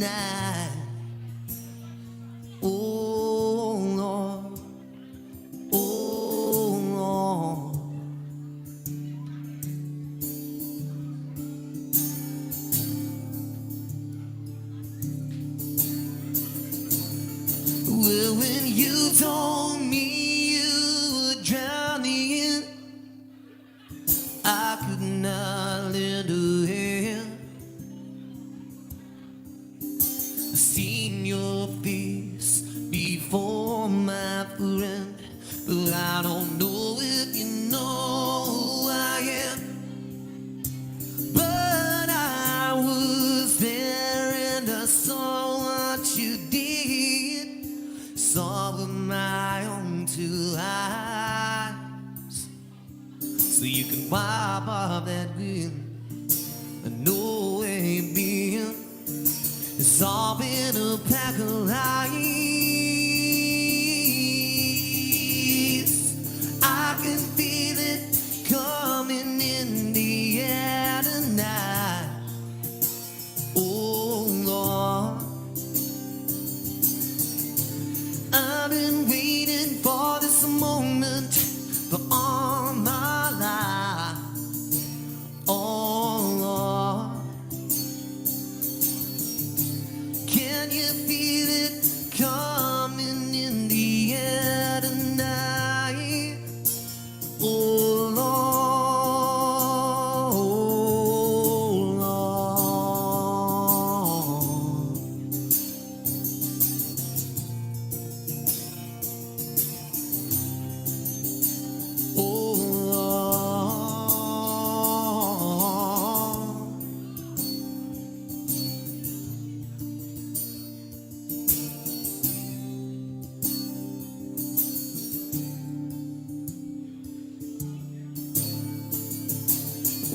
night. Oh Lord, oh Lord. Well, when you told me you were drowning, I could not lend a hand. I've seen your face before, my friend, but I don't know if you know who I am. But I was there and I saw what you did, saw with my own two eyes. So you can wipe off that grin and know where you've been. It's all been a pack of lies. I can feel it coming in the air tonight. Oh Lord, I've been waiting for this moment for all my life. Oh Lord, can you feel it coming in the air tonight? Oh Lord, oh Lord. Oh Lord.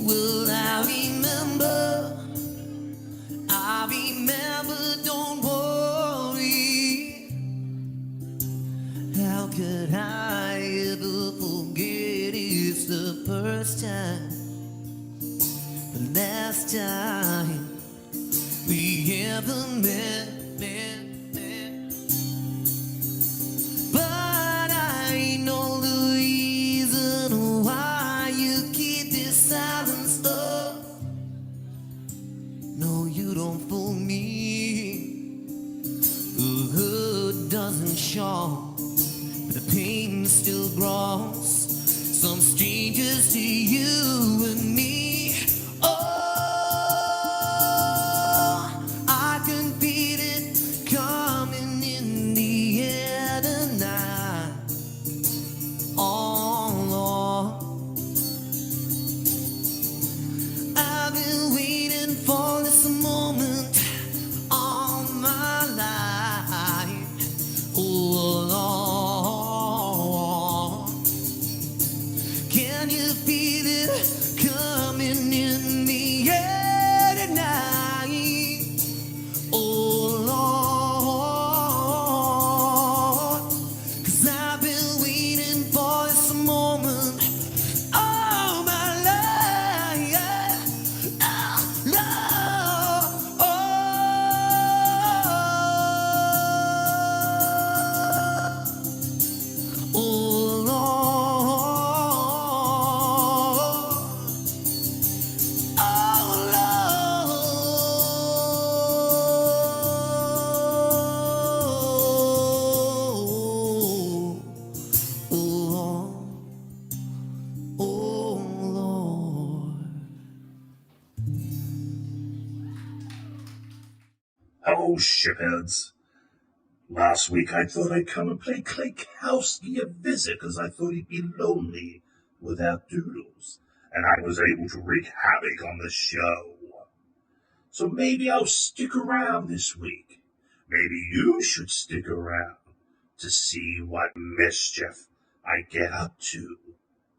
Well, I remember, don't worry. How could I ever forget? It's the first time, the last time we ever met. But I know the reason why you keep this silence up. No, you don't fool me. The hurt doesn't show, but the pain still grows. Some strangers to you and me. Oh, I can feel it coming in the air tonight. Oh Lord, I've been waiting for this moment all my life. Oh Lord, can you feel it coming in the air tonight? Oh Lord, 'cause I've been waiting for this moment all my life. Oh Lord, oh Hello, shipheads. Last week I thought I'd come and play Klaykowski a visit because I thought he'd be lonely without Doodles, and I was able to wreak havoc on the show. So maybe I'll stick around this week. Maybe you should stick around to see what mischief I get up to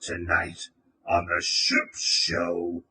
tonight on the ship show.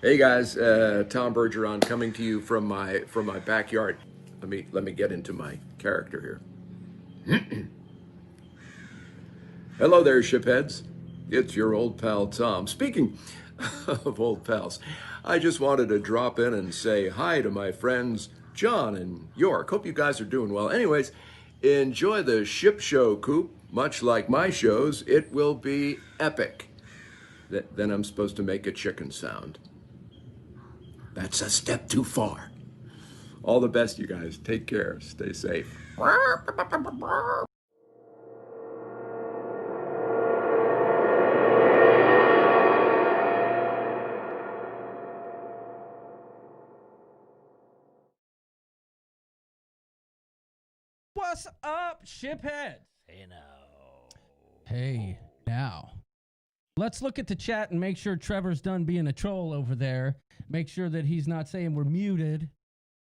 Hey guys, Tom Bergeron coming to you from my backyard. Let me get into my character here. Hello there, shipheads. It's your old pal Tom. Speaking of old pals, I just wanted to drop in and say hi to my friends John and York. Hope you guys are doing well. Anyways, enjoy the ship show, Coop. Much like my shows, it will be epic. Then I'm supposed to make a chicken sound. That's a step too far. All the best, you guys. Take care. Stay safe. What's up, shipheads? Hey now. Let's look at the chat and make sure Trevor's done being a troll over there. Make sure that he's not saying we're muted.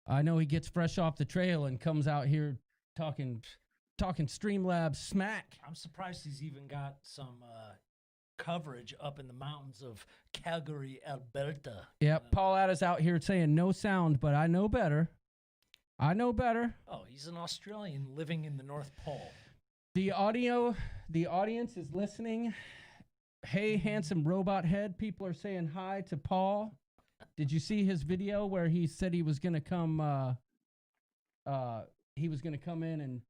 I know he gets fresh off the trail and comes out here talking Streamlabs smack. I'm surprised he's even got some coverage up in the mountains of Calgary, Alberta. Yep, Paul Atta's out here saying no sound, but I know better. Oh, he's an Australian living in the North Pole. The audience is listening. Hey, handsome robot head. People are saying hi to Paul. Did you see his video where he said he was going to come in and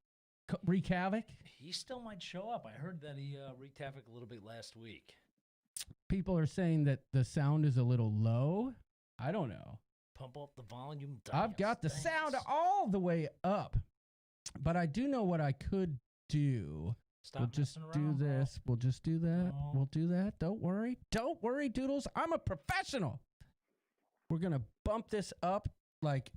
wreak havoc? He still might show up. I heard that he wreaked havoc a little bit last week. People are saying that the sound is a little low. I don't know. Pump up the volume. I've got the sound all the way up. But I do know what I could do. Stop we'll just messing do around, bro. this. We'll just do that. No. We'll do that. Don't worry, Doodles. I'm a professional. We're going to bump this up like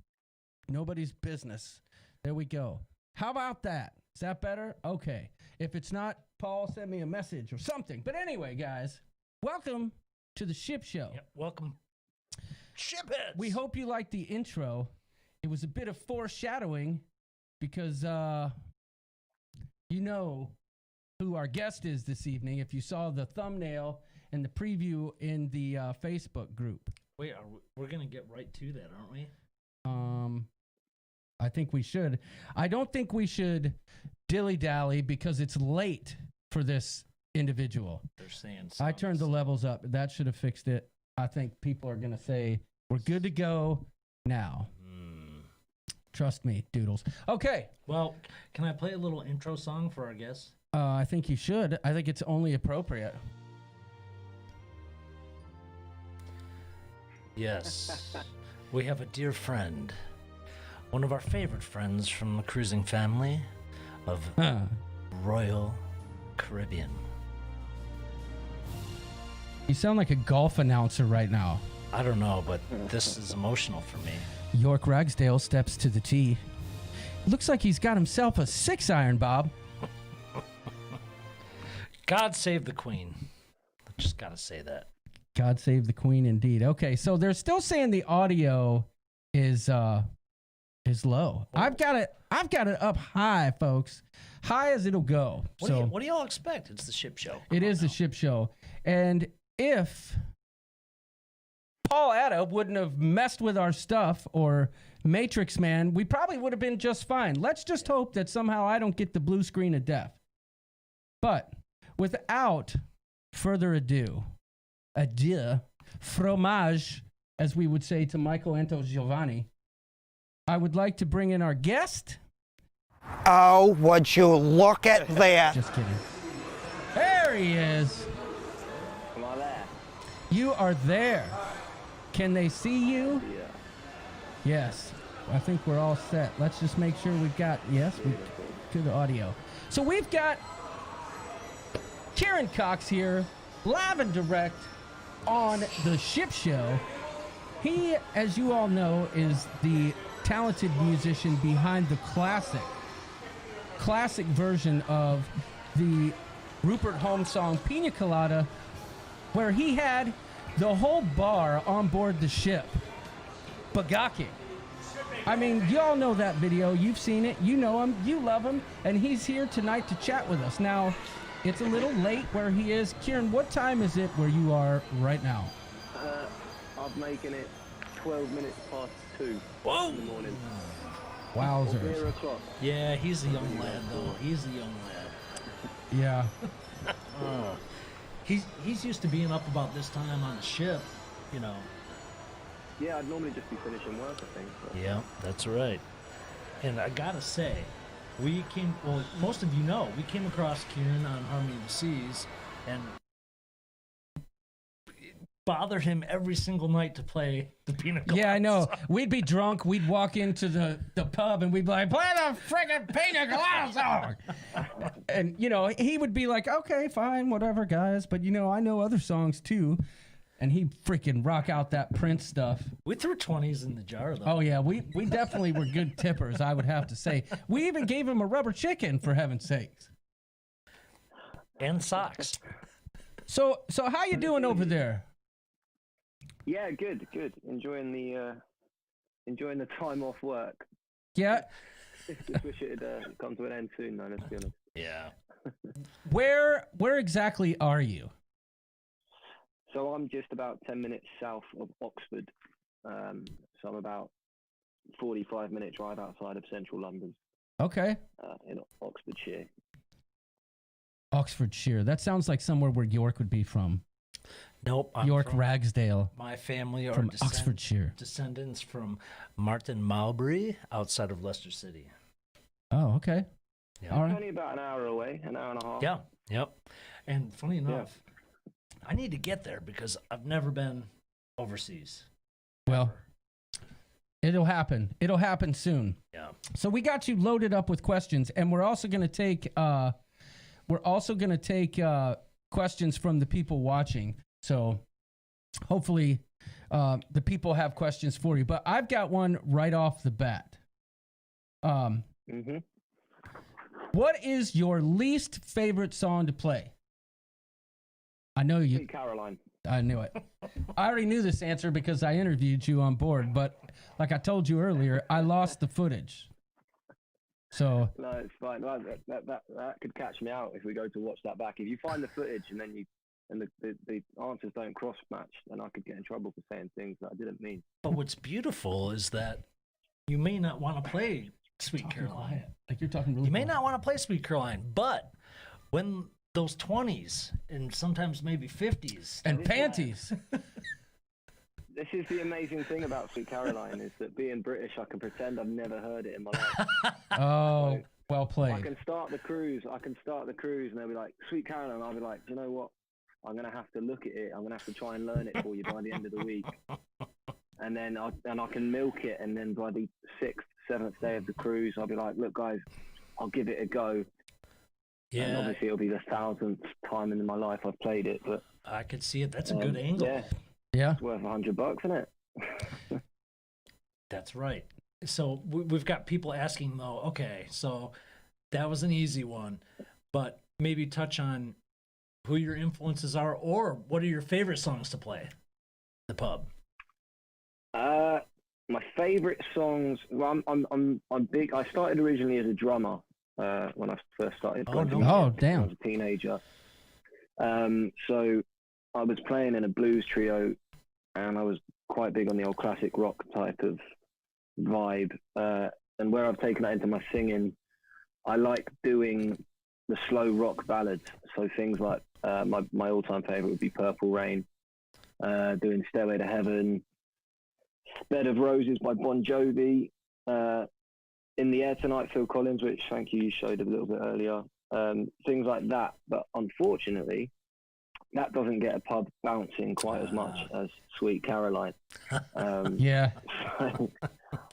nobody's business. There we go. How about that? Is that better? Okay. If it's not, Paul, send me a message or something. But anyway, guys, welcome to the Ship Show. Yep, welcome. Shipheads! We hope you liked the intro. It was a bit of foreshadowing because you know who our guest is this evening if you saw the thumbnail and the preview in the Facebook group. Wait, we're going to get right to that, aren't we? I think we should. I don't think we should dilly-dally because it's late for this individual. They're saying I turned the levels up. That should have fixed it. I think people are going to say, we're good to go now. Trust me, Doodles. Okay. Well, can I play a little intro song for our guests? I think you should. I think it's only appropriate. Yes. We have a dear friend. One of our favorite friends from the cruising family of Royal Caribbean. You sound like a golf announcer right now. I don't know, but this is emotional for me. York Ragsdale steps to the tee. Looks like he's got himself a 6-iron, Bob. God save the Queen. Just gotta say that. God save the Queen, indeed. Okay, so they're still saying the audio is low. I've got it up high, folks. High as it'll go. What do y'all expect? It's the ship show. It is the ship show. And if Paul Atta wouldn't have messed with our stuff or Matrix Man, we probably would have been just fine. Let's just hope that somehow I don't get the blue screen of death. But without further ado, fromage, as we would say to Michael Anto Giovanni, I would like to bring in our guest. Oh, would you look at that? Just kidding. There he is. Come on there. You are there. Can they see you? Yeah. Yes. I think we're all set. Let's just make sure we've got, yes, we to the audio. So we've got Kieron Cox here, live and direct on the ship show. He, as you all know, is the talented musician behind the classic version of the Rupert Holmes song Pina Colada, where he had the whole bar on board the ship bagacking. I mean, you all know that video. You've seen it. You know him. You love him. And he's here tonight to chat with us. Now, It's a little late where he is. Kieran, what time is it where you are right now? I'm making it 12 minutes past 2 Whoa! in the morning. Wowzers. 0 o'clock. Yeah, he's a young lad, though. He's a young lad. Yeah. He's used to being up about this time on the ship, you know. Yeah, I'd normally just be finishing work, I think. But... Yeah, that's right. And I gotta say, well, most of you know, we came across Kieran on Harmony of the Seas, and it bothered him every single night to play the Pina Colada. Yeah, I know. song. We'd be drunk. We'd walk into the pub and we'd be like, play the friggin' Pina Colada song. And, you know, he would be like, okay, fine, whatever, guys. But, you know, I know other songs too. And he'd freaking rock out that Prince stuff. We threw 20s in the jar, though. Oh, yeah, we definitely were good tippers, I would have to say. We even gave him a rubber chicken, for heaven's sakes. And socks. So how you doing over there? Yeah, good. Enjoying the time off work. Yeah. Just wish it had come to an end soon, though, let's be honest. Yeah. Where exactly are you? So I'm just about 10 minutes south of Oxford. So I'm about 45-minute drive outside of central London. Okay. In Oxfordshire. Oxfordshire. That sounds like somewhere where York would be from. Nope. I'm York from- Ragsdale. My family are From Oxfordshire. descendants from Martin Mowbray outside of Leicester City. Oh, okay. Yeah. All right. Only about an hour away, an hour and a half. Yeah. Yep. And funny enough, I need to get there because I've never been overseas. Well, it'll happen. It'll happen soon. Yeah. So we got you loaded up with questions, and we're also going to take questions from the people watching. So hopefully the people have questions for you. But I've got one right off the bat. What is your least favorite song to play? I know you. Sweet Caroline. I knew it. I already knew this answer because I interviewed you on board, but like I told you earlier, I lost the footage. So No, it's fine. That could catch me out if we go to watch that back. If you find the footage and then the answers don't cross match, then I could get in trouble for saying things that I didn't mean. But what's beautiful is that you may not want to play Sweet Caroline. like you're talking really You may quiet. not want to play Sweet Caroline, but when those 20s and sometimes maybe 50s And panties. This is the amazing thing about Sweet Caroline is that being British, I can pretend I've never heard it in my life. Oh, well I played. can start the cruise, and they'll be like, Sweet Caroline, and I'll be like, do you know what? I'm going to have to look at it. I'm going to have to try and learn it for you by the end of the week. And then I can milk it, and then by the 6th, 7th day of the cruise, I'll be like, look, guys, I'll give it a go. And Yeah, obviously it'll be the 1000th time in my life I've played it, but I could see it. That's a good angle. yeah, Yeah. it's worth $100, isn't it? That's right. So we've got people asking, though, okay, so that was an easy one, but maybe touch on who your influences are or what are your favorite songs to play in the pub? My favorite songs. Well, I'm big. I started originally as a drummer when I first started. Oh, playing no. music Oh, when damn. I was a teenager. So I was playing in a blues trio, and I was quite big on the old classic rock type of vibe. And where I've taken that into my singing, I like doing the slow rock ballads. So things like my all-time favorite would be Purple Rain, doing Stairway to Heaven, Bed of Roses by Bon Jovi, In the Air Tonight, Phil Collins, which thank you showed a little bit earlier. Things like that. But unfortunately, that doesn't get a pub bouncing quite as much as Sweet Caroline. Yeah.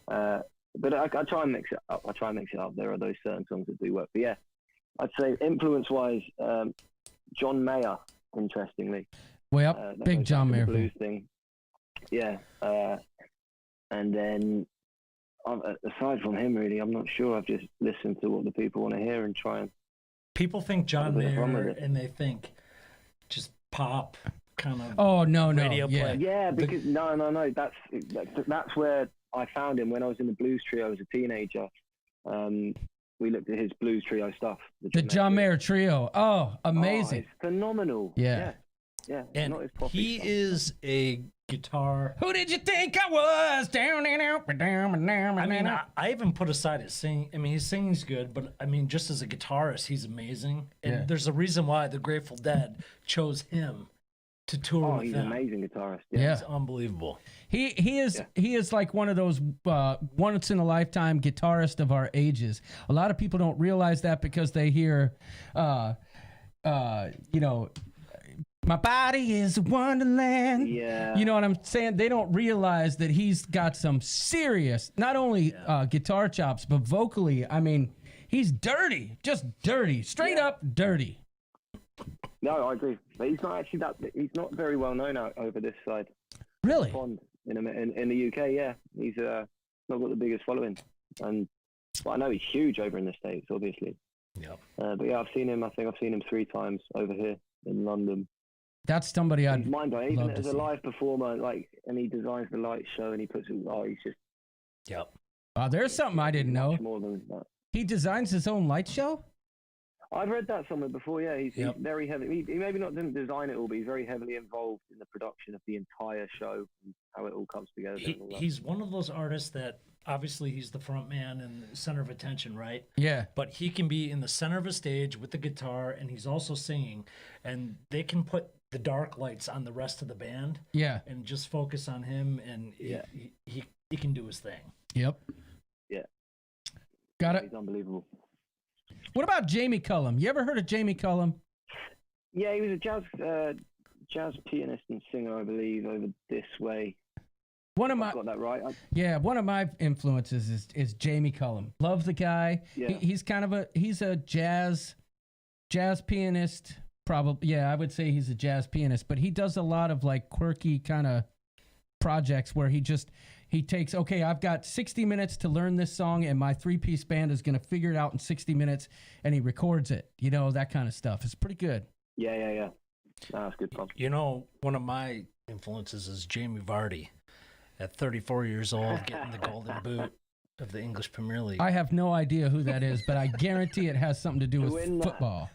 But I try and mix it up. There are those certain songs that do work. But yeah, I'd say influence-wise, John Mayer, interestingly. Well, That big goes John back to Mayer the fan. blues thing. Yeah. And then aside from him, really, I'm not sure. I've just listened to what the people want to hear and try and. People think John Have a bit of fun with Mayer it. and they think just pop kind of. Oh, no. Radio Yeah. play. Yeah, because no. That's where I found him when I was in the blues trio as a teenager. we looked at his blues trio stuff. The John Mayer trio. Oh, amazing. Oh, it's phenomenal. Yeah. Yeah. And not his poppy he stuff. is a guitar. Who did you think I was? Down and out, down and down. I mean, I even put aside his singing. I mean, his singing's good, but I mean, just as a guitarist, he's amazing. And Yeah. there's a reason why the Grateful Dead chose him to tour Oh, with he's them. an amazing guitarist. Yeah. It's unbelievable. He is like one of those once in a lifetime guitarist of our ages. A lot of people don't realize that because they hear, you know, my body is a wonderland. Yeah. You know what I'm saying? They don't realize that he's got some serious, not only guitar chops, but vocally. I mean, he's dirty, just dirty, straight up dirty. No, I agree. But he's not actually he's not very well known out over this side. Really? Pond in the UK, yeah. He's not got the biggest following. But I know he's huge over in the States, obviously. Yep. But yeah, I think I've seen him 3 times over here in London. That's somebody I'd He's mind blowing. Even love to as a see. live performer, and he designs the light show and he puts it. Oh, he's just. Yep. There's something I didn't know. much more than that. He designs his own light show? I've read that somewhere before. Yeah, he's very heavy. He maybe not didn't design it all, but he's very heavily involved in the production of the entire show and how it all comes together. and all that. He's one of those artists that obviously he's the front man and the center of attention, right? Yeah. But he can be in the center of a stage with the guitar and he's also singing, and they can put the dark lights on the rest of the band. Yeah. And just focus on him, and he can do his thing. Yep. Yeah. Got it. He's unbelievable. What about Jamie Cullum? You ever heard of Jamie Cullum? Yeah, he was a jazz pianist and singer, I believe, over this way. One of I my got that right. one of my influences is Jamie Cullum. Love the guy. Yeah. He's a jazz pianist. Probably, yeah, I would say he's a jazz pianist, but he does a lot of like quirky kind of projects where he takes, okay, I've got 60 minutes to learn this song and my 3-piece band is going to figure it out in 60 minutes, and he records it, you know, that kind of stuff. It's pretty good. Yeah. That's good fun. You know, one of my influences is Jamie Vardy. At 34 years old, getting the golden boot of the English Premier League. I have no idea who that is, but I guarantee it has something to do with football.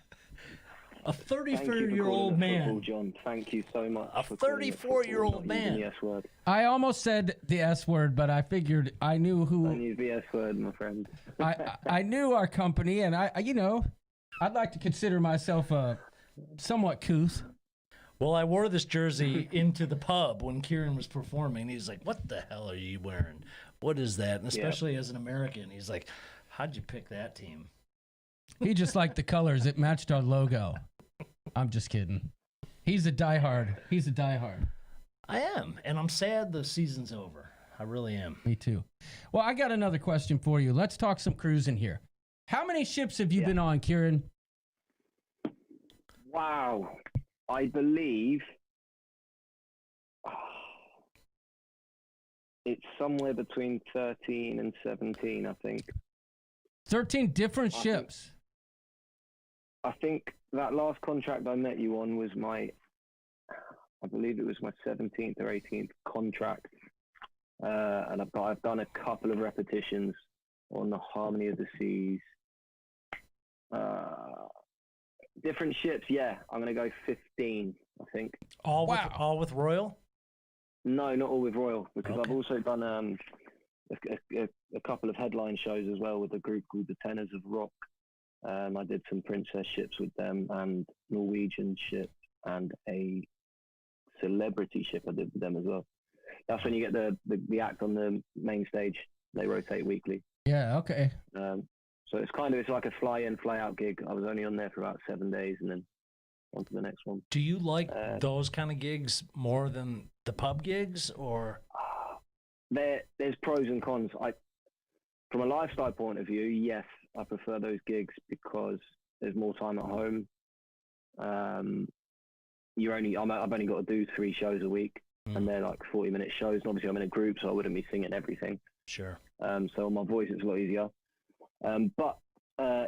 A 34-year-old man. Football, John. Thank you so much. A for calling it football, 34-year-old not using man. the S word. I almost said the S word, but I figured I knew who. Don't use the S word, my friend. I knew our company, and I'd like to consider myself a somewhat couth. Well, I wore this jersey into the pub when Kieran was performing. He's like, "What the hell are you wearing? What is that?" And especially as an American, he's like, "How'd you pick that team?" He just liked the colors. It matched our logo. I'm just kidding. He's a diehard. I am, and I'm sad the season's over. I really am. Me too. Well, I got another question for you. Let's talk some cruising here. How many ships have you been on, Kieran? Wow. I believe it's somewhere between 13 and 17, I think. 13 different ships. I think that last contract I met you on was I believe it was my 17th or 18th contract. And I've done a couple of repetitions on the Harmony of the Seas. Different ships, yeah. I'm going to go 15, I think. All with Royal? No, not all with Royal, because Okay. I've also done a couple of headline shows as well with a group called the Tenors of Rock. I did some princess ships with them and Norwegian ship and a celebrity ship I did with them as well. That's when you get the act on the main stage. They rotate weekly. Yeah, okay. So it's like a fly in, fly out gig. I was only on there for about 7 days and then on to the next one. Do you like those kind of gigs more than the pub gigs, or? There's pros and cons. From a lifestyle point of view, yes, I prefer those gigs because there's more time at home. I've only got to do 3 shows a week, and they're like 40-minute shows. And obviously, I'm in a group, so I wouldn't be singing everything. Sure. So my voice is a lot easier. But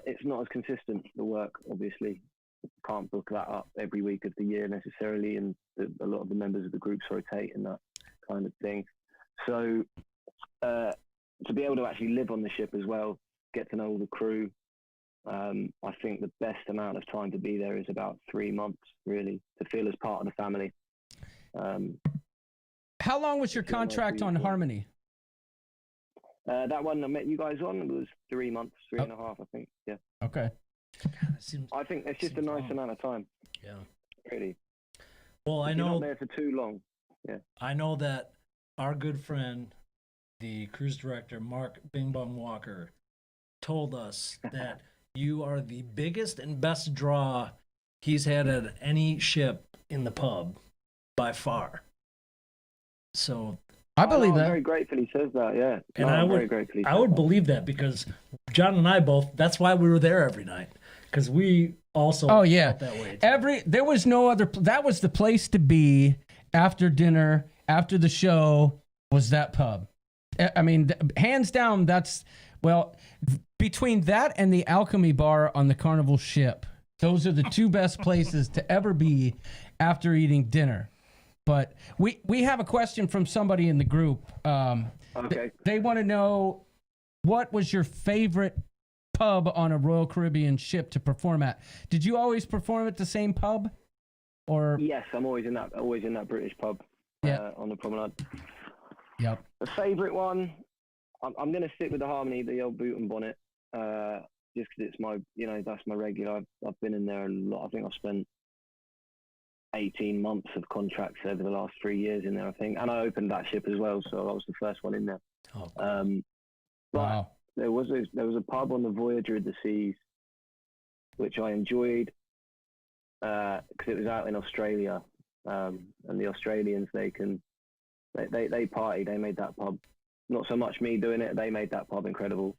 it's not as consistent, the work, obviously. Can't book that up every week of the year necessarily, and a lot of the members of the groups rotate and that kind of thing. So to be able to actually live on the ship as well, get to know all the crew, I think the best amount of time to be there is about 3 months, really, to feel as part of the family. How long was your contract on Harmony? That one I met you guys on was 3 months, 3.5, I think. Yeah. Okay. I think it's just a nice amount of time. Yeah. Really. Well, I You're know not there for too long. Yeah. I know that our good friend, the cruise director, Mark Bing Bong Walker, told us that you are the biggest and best draw he's had at any ship in the pub by far. So I believe I'm that. very grateful he says that, yeah. And I'm very grateful he I says would that. believe that because John and I both, that's why we were there every night. Because we also Oh yeah. felt that way too. There was no other. That was the place to be after dinner, after the show. Was that pub? I mean, hands down. Between that and the Alchemy Bar on the Carnival ship, those are the two best places to ever be after eating dinner. But we have a question from somebody in the group. Okay. They want to know, what was your favorite pub on a Royal Caribbean ship to perform at? Did you always perform at the same pub? Or Yes, I'm always in that British pub on the promenade. Yep. The favourite one, I'm going to stick with the Harmony, the old boot and bonnet, just because it's my, that's my regular. I've been in there a lot. I think I've spent 18 months of contracts over the last 3 years in there, I think. And I opened that ship as well, so I was the first one in there. Oh, cool. But Wow. there was a pub on the Voyager of the Seas, which I enjoyed because it was out in Australia, and the Australians, they party. They made that pub. Not so much me doing it. They made that pub incredible.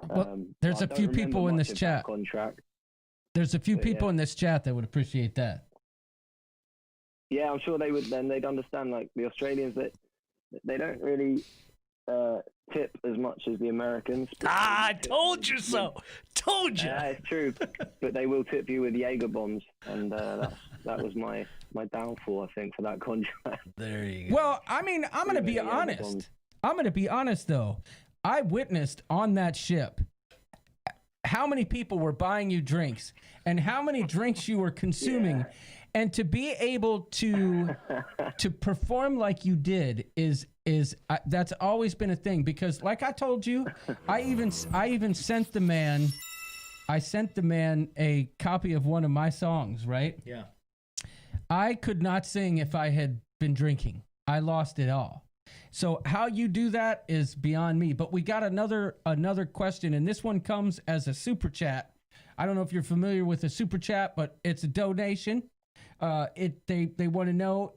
Well, there's I a don't few remember people in much this of that chat. contract. There's a few But, people yeah. in this chat that would appreciate that. Yeah, I'm sure they would. Then they'd understand. Like the Australians, that they don't really tip as much as the Americans. I told you so. Told you. Yeah, it's true. But they will tip you with Jaeger bombs, and that was my downfall, I think, for that contract. There you go. Well, I mean, I'm going to be Yeah, honest. bombs. I'm going to be honest, though. I witnessed on that ship how many people were buying you drinks and how many drinks you were consuming. Yeah. And to be able to perform like you did is that's always been a thing, because like I told you, I even sent the man a copy of one of my songs, right? Yeah. I could not sing if I had been drinking. I lost it all. So how you do that is beyond me. But we got another question, and this one comes as a super chat. I don't know if you're familiar with a super chat, but it's a donation. They want to know,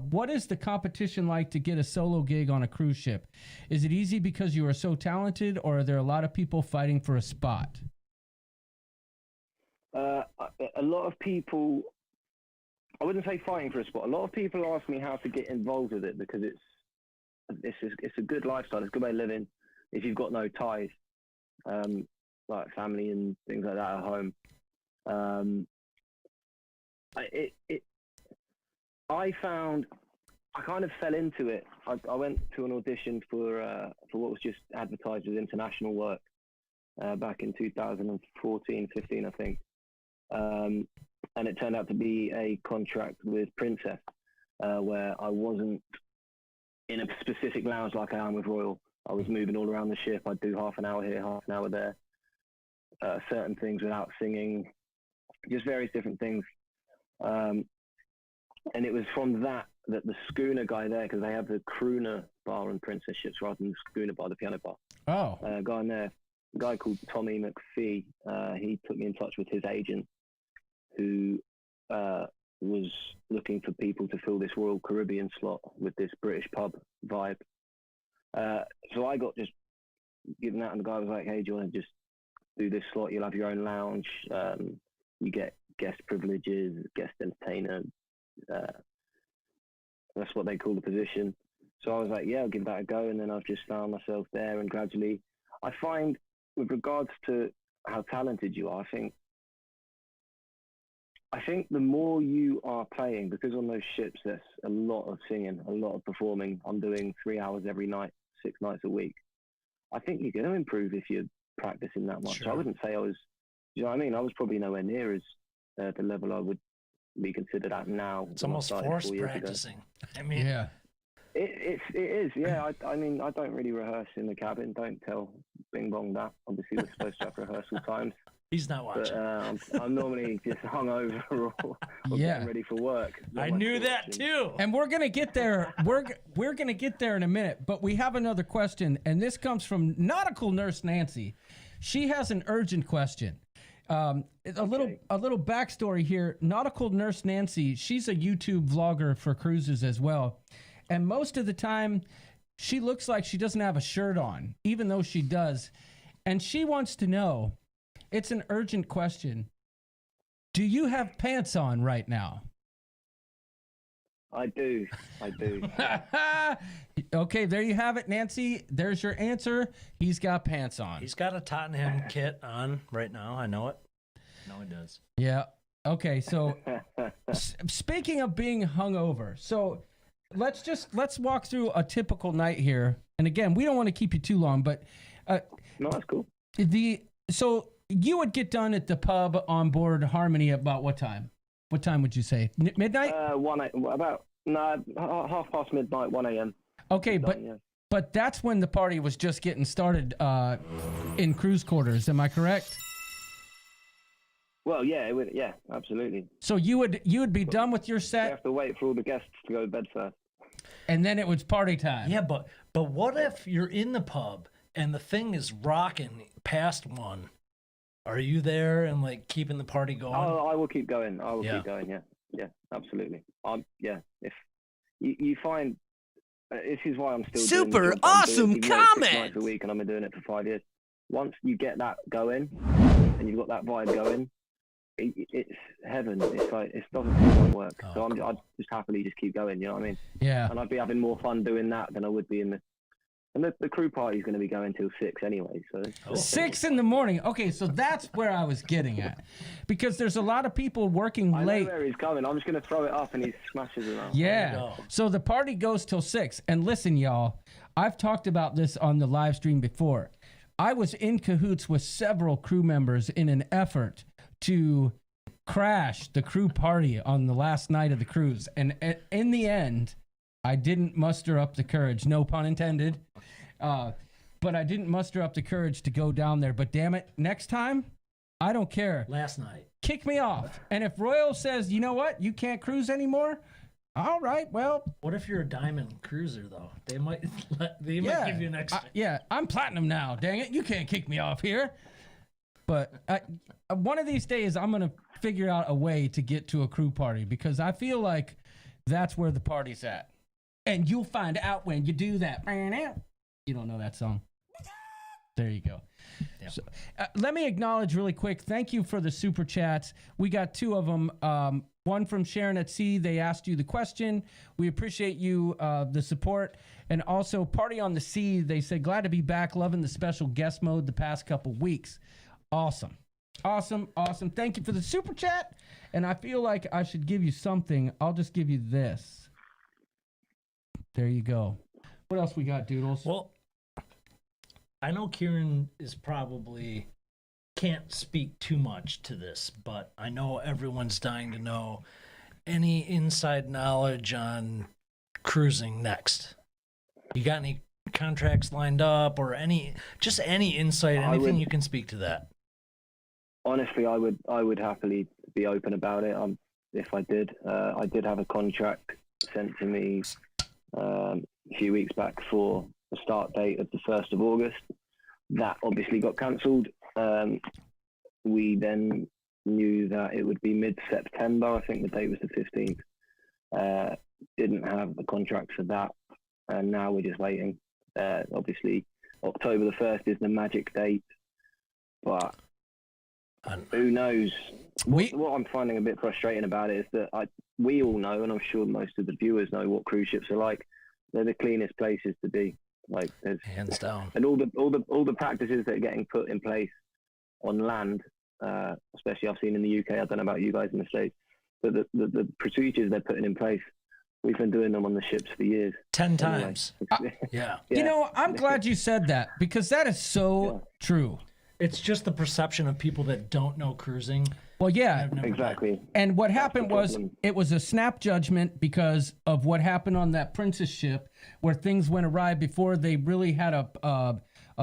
what is the competition like to get a solo gig on a cruise ship? Is it easy because you are so talented, or are there a lot of people fighting for a spot? A lot of people, I wouldn't say fighting for a spot. A lot of people ask me how to get involved with it, because it's a good lifestyle. It's a good way of living if you've got no ties, like family and things like that at home. I found I kind of fell into it. I went to an audition for what was just advertised as international work back in 2014, 15, I think. And it turned out to be a contract with Princess, where I wasn't in a specific lounge like I am with Royal. I was moving all around the ship. I'd do half an hour here, half an hour there, certain things without singing, just various different things. And it was from that the schooner guy there, because they have the crooner bar on Princess ships rather than the schooner bar, the piano bar. Oh, Guy in there, a guy called Tommy McPhee, he put me in touch with his agent, who was looking for people to fill this Royal Caribbean slot with this British pub vibe. So I got just given that, and the guy was like, hey, do you want to just do this slot? You'll have your own lounge. You get guest privileges, guest entertainer. That's what they call the position. So I was like, yeah, I'll give that a go. And then I've just found myself there, and gradually I find, with regards to how talented you are, I think the more you are playing, because on those ships there's a lot of singing, a lot of performing. I'm doing 3 hours every night, 6 nights a week. I think you're going to improve if you're practicing that much. Sure. I wouldn't say I was you know what I mean? I was probably nowhere near as the level I would be considered at now. It's almost forced practicing. I mean, Yeah. It is, yeah. I mean, I don't really rehearse in the cabin. Don't tell Bing Bong that. Obviously, we're supposed to have rehearsal times. he's not But watching. I'm normally just hungover or Yeah. getting ready for work. I knew that too. And we're gonna get there. We're gonna get there in a minute. But we have another question, and this comes from Nautical Nurse Nancy. She has an urgent question. A little backstory here. Nautical Nurse Nancy, she's a YouTube vlogger for cruises as well, and most of the time, she looks like she doesn't have a shirt on, even though she does. And she wants to know. It's an urgent question. Do you have pants on right now? I do. Okay, there you have it, Nancy. There's your answer. He's got pants on. He's got a Tottenham kit on right now. I know it. No, he does. Yeah. Okay, so speaking of being hungover, so let's walk through a typical night here. And again, we don't want to keep you too long, but No, that's cool. So you would get done at the pub on board Harmony about what time? What time would you say? Midnight? Half past midnight, 1 a.m. Okay, but that's when the party was just getting started in cruise quarters. Am I correct? Well, yeah, yeah, absolutely. So you would be done with your You set, have to wait for all the guests to go to bed first. and then it was party time. Yeah, but what if you're in the pub and the thing is rocking past 1? Are you there and like keeping the party going? Oh, I will keep going. Keep going. Yeah, absolutely. If you find this is why I'm still Super doing the job. I'm awesome doing it, even though it's 6 comment. nights a week, and I've been doing it for 5 years. Once you get that going, and you've got that vibe going, it's heaven. It's like it doesn't feel like work. Oh, So cool. I'd just happily just keep going. You know what I mean? Yeah. And I'd be having more fun doing that than I would be in the. And the crew party's going to be going till 6 anyway. So 6 in the morning. Okay, so that's where I was getting at, because there's a lot of people working I know late. where he's going. I'm just going to throw it up and he smashes it out. Yeah. go. So the party goes till 6. And listen, y'all, I've talked about this on the live stream before. I was in cahoots with several crew members in an effort to crash the crew party on the last night of the cruise. And in the end, I didn't muster up the courage, no pun intended. But I didn't muster up the courage to go down there. But damn it, next time, I don't care. Last night. Kick me off. And if Royal says, you know what, you can't cruise anymore, all right, well. What if you're a diamond cruiser though? They might give you an extra. I'm platinum now. Dang it, you can't kick me off here. But one of these days, I'm gonna figure out a way to get to a crew party, because I feel like that's where the party's at. And you'll find out when you do that. You don't know that song. There you go. Yeah. So, let me acknowledge really quick. Thank you for the super chats. We got 2 of them. One from Sharon at Sea. They asked you the question. We appreciate you, the support. And also Party on the Sea. They said, glad to be back. Loving the special guest mode the past couple weeks. Awesome. Thank you for the super chat. And I feel like I should give you something. I'll just give you this. There you go. What else we got, Doodles? Well, I know Kieran is probably can't speak too much to this, but I know everyone's dying to know any inside knowledge on cruising next. You got any contracts lined up or any insight, anything you can speak to that? Honestly, I would happily be open about it. If I did have a contract sent to me a few weeks back for the start date of the 1st of August. That obviously got cancelled. We then knew that it would be mid-September. I think the date was the 15th. Didn't have the contract for that, and now we're just waiting. Obviously, October the 1st is the magic date, but who knows? What I'm finding a bit frustrating about it is that we all know, and I'm sure most of the viewers know, what cruise ships are like. They're the cleanest places to be. Like, there's Hands down. and all the practices that are getting put in place on land, especially I've seen in the UK. I don't know about you guys in the States, but the procedures they're putting in place, we've been doing them on the ships for years. 10 times. Yeah. You know, I'm glad you said that, because that is so true. It's just the perception of people that don't know cruising. Well, yeah. I've never Exactly. And what That's happened the was problem. it was a snap judgment because of what happened on that Princess ship, where things went awry before they really had a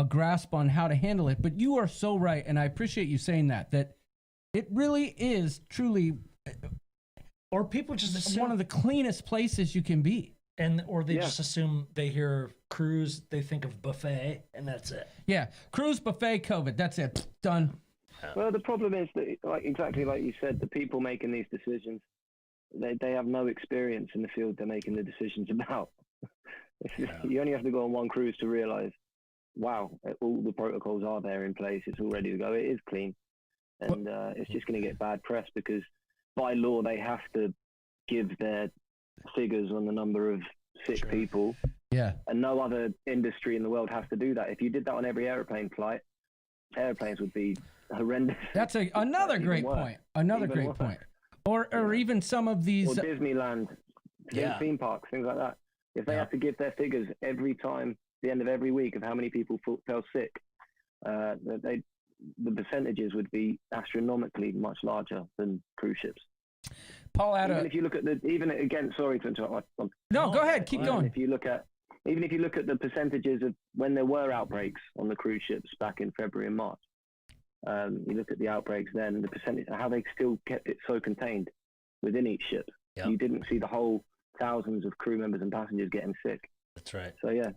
grasp on how to handle it. But you are so right, and I appreciate you saying that it really is truly Or people just assume, one of the cleanest places you can be. or they Yeah. just assume they hear cruise, they think of buffet, and that's it. Yeah, cruise, buffet, COVID. That's it. Done. Well, the problem is that, like exactly like you said, the people making these decisions, they have no experience in the field they're making the decisions about. You only have to go on one cruise to realize, wow, all the protocols are there in place. It's all ready to go. It is clean, and it's just going to get bad press because by law they have to give their figures on the number of sick people, Yeah. and no other industry in the world has to do that. If you did that on every airplane flight, airplanes would be horrendous. That's another Even great worse. point. Another Even great worse. point. Or even some of these. Or Disneyland, Yeah. theme parks, things like that. If they have to give their figures every time, the end of every week, of how many people fell sick, the percentages would be astronomically much larger than cruise ships. Paul had Even if you look at sorry to interrupt. No, go ahead. Keep going. If you look at the percentages of when there were outbreaks on the cruise ships back in February and March, you look at the outbreaks then, the percentage, how they still kept it so contained within each ship. Yep. You didn't see the whole thousands of crew members and passengers getting sick. That's right. So yeah.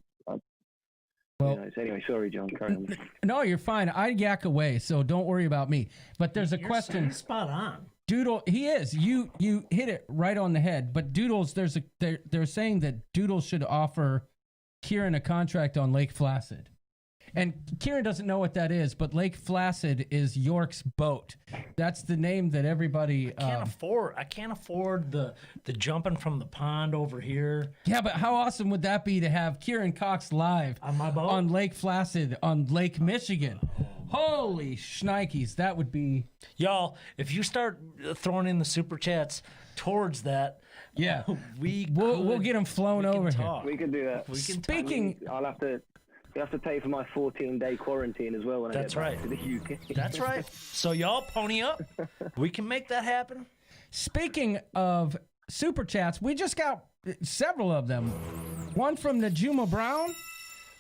Well, So anyway, sorry, John. Carry on. no, you're fine. I yak away, so don't worry about me. But there's a You're question. spot on. Doodle, he is. You hit it right on the head. But Doodles, they're saying that Doodles should offer Kieran a contract on Lake Placid. And Kieran doesn't know what that is, but Lake Placid is York's boat. That's the name that everybody I can't afford the jumping from the pond over here Yeah, but how awesome would that be to have Kieron Cox live on my boat. on Lake Placid on Lake Michigan? Holy shnikes, that would be Y'all, if you start throwing in the super chats towards that, yeah. we'll We'll get him flown over here. We could do that. We can Speaking You have to pay for my 14-day quarantine as well when That's I get right. back to the UK. That's right. So y'all pony up. We can make that happen. Speaking of super chats, we just got several of them. One from Najuma Brown,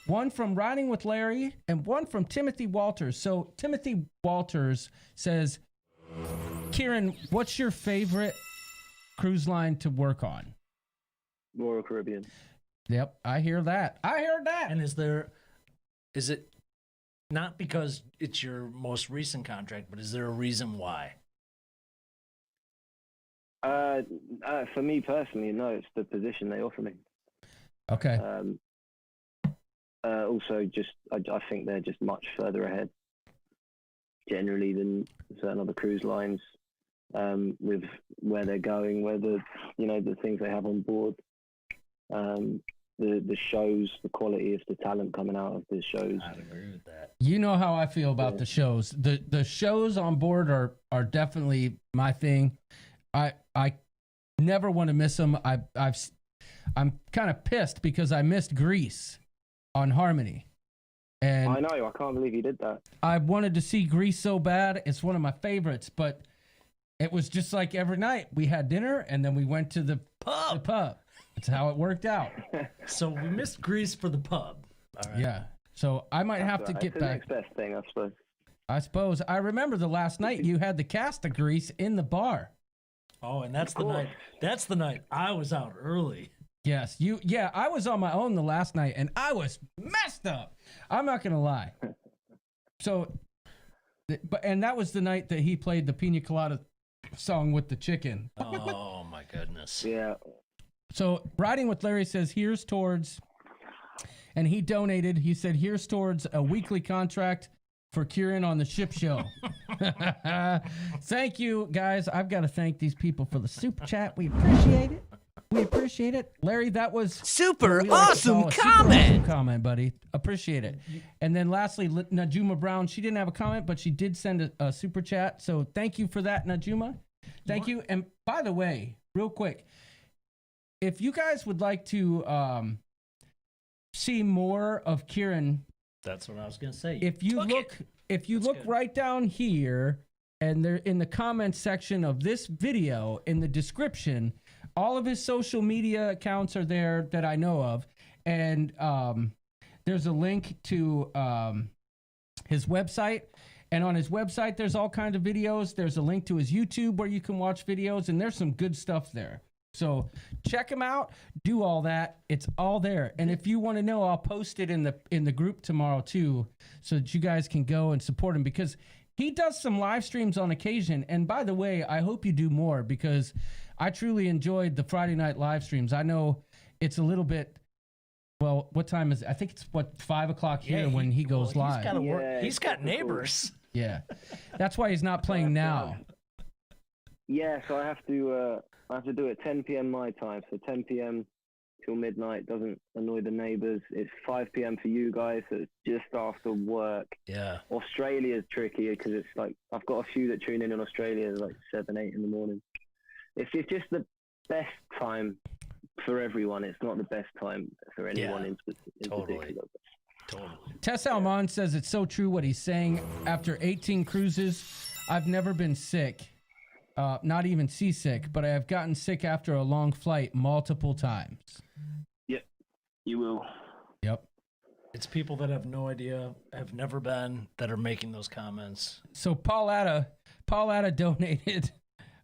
one from Riding with Larry, and one from Timothy Walters. So Timothy Walters says, Kieran, what's your favorite cruise line to work on? Royal Caribbean. Yep, I hear that. I heard that. And is it not because it's your most recent contract, but is there a reason why? For me personally, no, it's the position they offer me. Okay. Also, I think they're just much further ahead generally than certain other cruise lines with where they're going, where the things they have on board. The shows, the quality of the talent coming out of the shows. I'd agree with that. You know how I feel about the shows. The shows on board are definitely my thing. I never want to miss them. I'm kind of pissed because I missed Grease on Harmony. And I know, I can't believe you did that. I wanted to see Grease so bad. It's one of my favorites, but it was just like every night we had dinner and then we went to the pub. That's how it worked out. So we missed Grease for the pub. All right. Yeah. So I might have to It's get the back. next best thing, I suppose. I suppose. I remember the last night you had the cast of Grease in the bar. Oh, and that's the night. That's the night I was out early. Yes, yeah, I was on my own the last night and I was messed up. I'm not gonna lie. So, and that was the night that he played the Pina Colada song with the chicken. Oh my goodness. Yeah. So, Riding with Larry says, here's towards, and he donated. He said, here's towards a weekly contract for Kieran on the ship show. Thank you, guys. I've got to thank these people for the super chat. We appreciate it. We appreciate it. Larry, that was Super what we like to awesome call a super comment. awesome comment, buddy. Appreciate it. And then lastly, Najuma Brown, she didn't have a comment, but she did send a super chat. So thank you for that, Najuma. Thank you. And by the way, real quick, if you guys would like to see more of Kieran, That's what I was gonna say. if you if you That's look good. right down here, and they're in the comments section of this video, in the description, all of his social media accounts are there that I know of, and there's a link to his website. And on his website, there's all kinds of videos. There's a link to his YouTube where you can watch videos, and there's some good stuff there. So check him out. Do all that. It's all there. And if you want to know, I'll post it in the group tomorrow too, so that you guys can go and support him, because he does some live streams on occasion. And by the way, I hope you do more, because I truly enjoyed the Friday night live streams. I know it's a little bit. Well, what time is it? I think it's 5 o'clock here when he goes live. He's got Yeah, He's got difficult. neighbors. Yeah, that's why he's not playing now. Yeah, so I have to do it 10 p.m. my time. So 10 p.m. till midnight doesn't annoy the neighbors. It's 5 p.m. for you guys, so it's just after work. Yeah. Australia's tricky because it's like I've got a few that tune in Australia like 7, 8 in the morning. It's just the best time for everyone. It's not the best time for anyone in totally. particular. Totally. Tess Almon says it's so true what he's saying. After 18 cruises, I've never been sick, not even seasick, but I have gotten sick after a long flight multiple times. Yep, you will. Yep. It's people that have no idea, have never been, that are making those comments. So Paul Atta donated.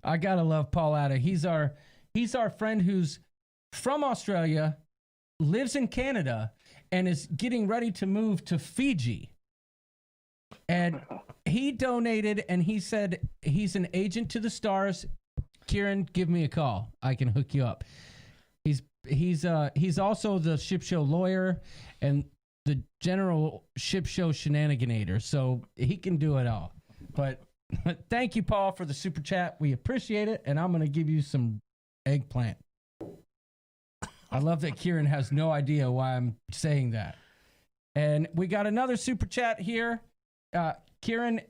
I gotta love Paul Atta. He's our friend who's from Australia, lives in Canada, and is getting ready to move to Fiji. And he donated, and he said he's an agent to the stars. Kieran, give me a call. I can hook you up. He's also the ship show lawyer and the general ship show shenaniganator, so he can do it all. But thank you, Paul, for the super chat. We appreciate it, and I'm gonna give you some eggplant. I love that Kieran has no idea why I'm saying that. And we got another super chat here. Kieran,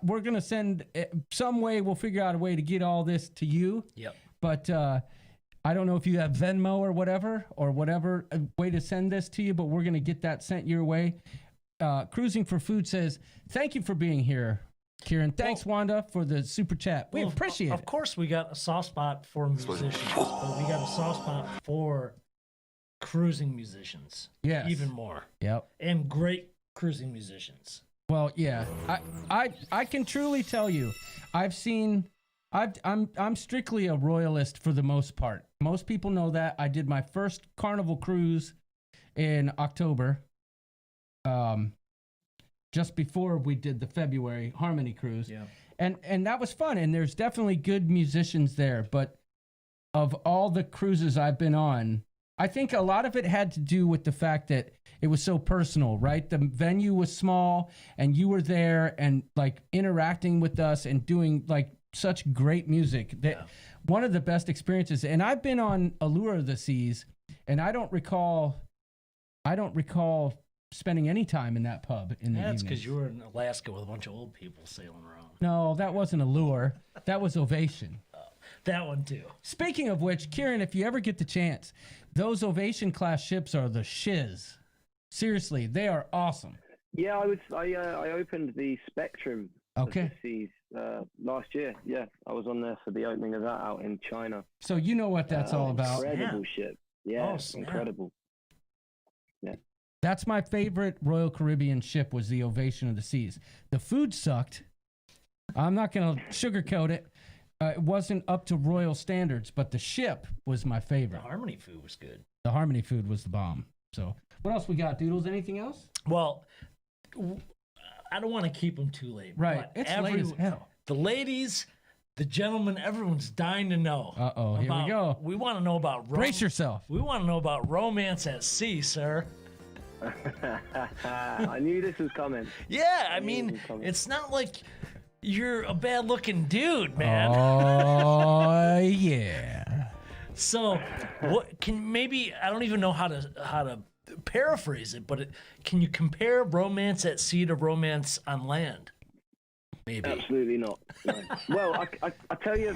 we're going to send some way. We'll figure out a way to get all this to you. Yep. But I don't know if you have Venmo or whatever way to send this to you, but we're going to get that sent your way. Cruising for Food says, thank you for being here, Kieran. Thanks, Wanda, for the super chat. We appreciate it. Of course, we got a soft spot for musicians, but we got a soft spot for cruising musicians. Yes. Even more. Yep. And great cruising musicians. Well, yeah. I can truly tell you, I'm strictly a royalist for the most part. Most people know that. I did my first Carnival cruise in October. Just before we did the February Harmony cruise. Yeah. And that was fun. And there's definitely good musicians there. But of all the cruises I've been on, I think a lot of it had to do with the fact that it was so personal, right? The venue was small and you were there and like interacting with us and doing like such great music. That one of the best experiences. And I've been on Allure of the Seas, and I don't recall spending any time in that pub in the That's evenings. because you were in Alaska with a bunch of old people sailing around. No, that wasn't Allure. That was Ovation. That one too. Speaking of which, Kieran, if you ever get the chance, those Ovation class ships are the shiz. Seriously, they are awesome. Yeah, I opened the Spectrum of the Seas last year. Yeah, I was on there for the opening of that out in China. So you know what that's all about. Incredible ship. Yeah, Oh, incredible. Yeah. That's my favorite Royal Caribbean ship, was the Ovation of the Seas. The food sucked. I'm not going to sugarcoat it. It wasn't up to royal standards, but the ship was my The favorite. Harmony food was good. The Harmony food was the bomb. So what else we got, Doodles? Anything else? Well, I don't want to keep them too late. Right. but It's late as hell. The ladies, the gentlemen, everyone's dying to know. Uh-oh, here we go. We want to know about Brace yourself. We want to know about romance at sea, sir. I knew this was coming. Yeah, I mean, it's not like you're a bad-looking dude, man. Oh, yeah. So, what can maybe I don't even know how to paraphrase it, but can you compare romance at sea to romance on land? Maybe. Absolutely not. No. Well, I tell you,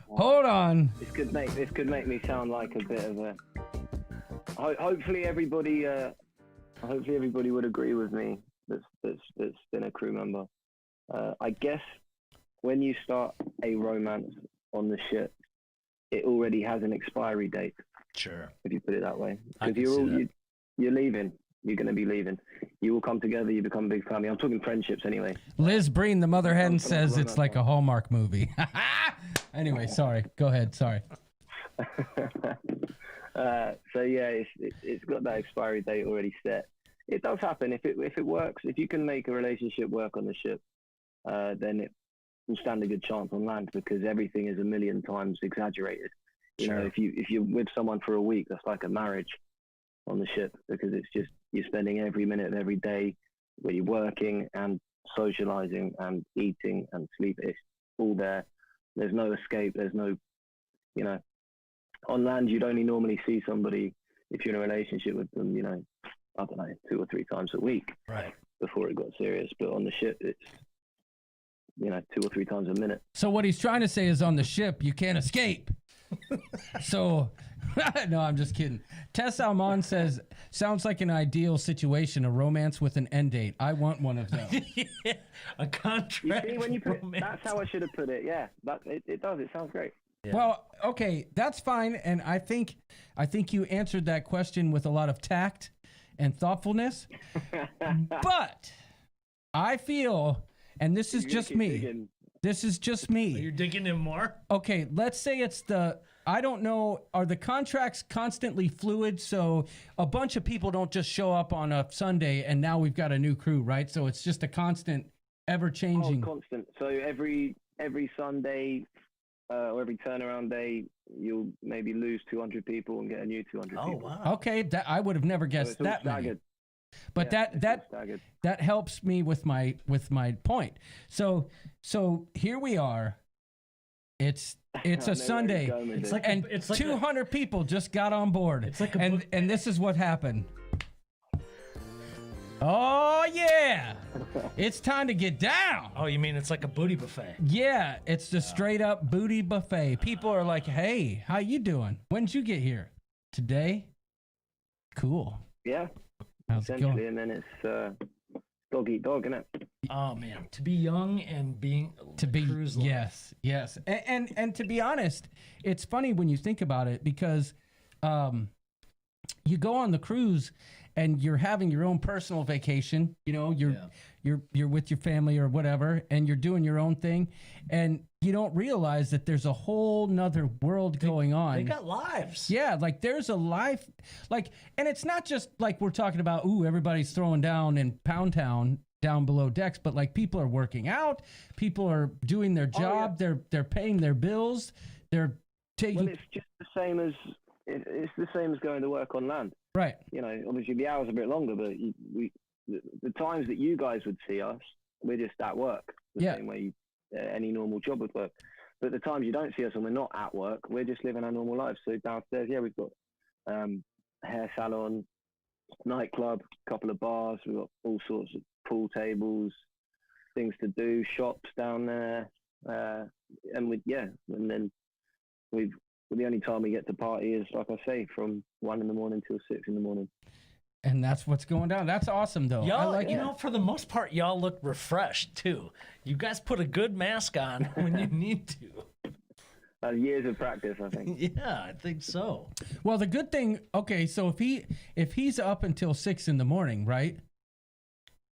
Hold on. this could make me sound like a bit of a. Hopefully everybody would agree with me. that's been a crew member. I guess when you start a romance on the ship, it already has an expiry date. Sure. If you put it that way, I because can see that. you're leaving. You're going to be leaving. You will come together. You become a big family. I'm talking friendships anyway. Liz Breen, the mother hen, says it's like a Hallmark movie. Anyway, sorry. Go ahead. Sorry. So yeah, it's got that expiry date already set. It does happen if it works. If you can make a relationship work on the ship, then it will stand a good chance on land because everything is a million times exaggerated. You know, if you're with someone for a week, that's like a marriage on the ship because it's just you're spending every minute of every day where you're working and socializing and eating and sleeping. It's all there. There's no escape. There's no, you know, on land you'd only normally see somebody if you're in a relationship with them, you know, I don't know, 2 or 3 times a week, Right. before it got serious. But on the ship, it's, you know, 2 or 3 times a minute. So what he's trying to say is on the ship, you can't escape. So, no, I'm just kidding. Tess Almon says, sounds like an ideal situation, a romance with an end date. I want one of those. Yeah, a contract. You see, when you put romance. that's how I should have put it. Yeah, it does. It sounds great. Yeah. Well, okay, that's fine. And I think you answered that question with a lot of tact and thoughtfulness. But I feel, and this is just me. This is just me. You're digging in more? Okay, let's say it's I don't know, are the contracts constantly fluid? So a bunch of people don't just show up on a Sunday and now we've got a new crew, right? So it's just a constant, ever-changing. Oh, constant. So every Sunday or every turnaround day, you'll maybe lose 200 people and get a new 200 Oh, people. wow. Okay, I would have never So guessed it's all that many. staggered. But Yeah, it's all staggered. that helps me with my point. So here we are. It's I a know where you're Sunday, going with It's this. like and it's like 200 people just got on board. It's like a and book- and this is what happened. Oh yeah, it's time to get down. Oh, you mean it's like a booty buffet? Yeah, it's the straight up booty buffet. People are like, "Hey, how you doing? When did you get here? Today? Cool. Yeah, How's it essentially, going?" and then it's dog eat dog, isn't it? Oh man, to be young and being To be cruise life. yes, and to be honest, it's funny when you think about it because you go on the cruise and you're having your own personal vacation. You know, you're with your family or whatever, and you're doing your own thing, and you don't realize that there's a whole nother world going on. They got lives. Yeah, like there's a life, like, and it's not just like we're talking about, ooh, everybody's throwing down in Pound Town down below decks, but like people are working out, people are doing their job, they're paying their bills, they're taking Well, it's just the same as it's the same as going to work on land. right. You know, obviously the hours are a bit longer, but the times that you guys would see us, we're just at work the Yeah. same way any normal job would work. But the times you don't see us and we're not at work, we're just living our normal lives. So downstairs, yeah, we've got a hair salon, nightclub, couple of bars. We've got all sorts of pool tables, things to do, shops down there, and then the only time we get to party is, like I say, from 1 a.m. till 6 a.m. And that's what's going down. That's awesome though. I Y'all, like you it. know, for the most part, y'all look refreshed too. You guys put a good mask on when you need to. Years of practice, I think. Yeah, I think so. Well, the good thing, okay, so if he's up until 6 in the morning, right?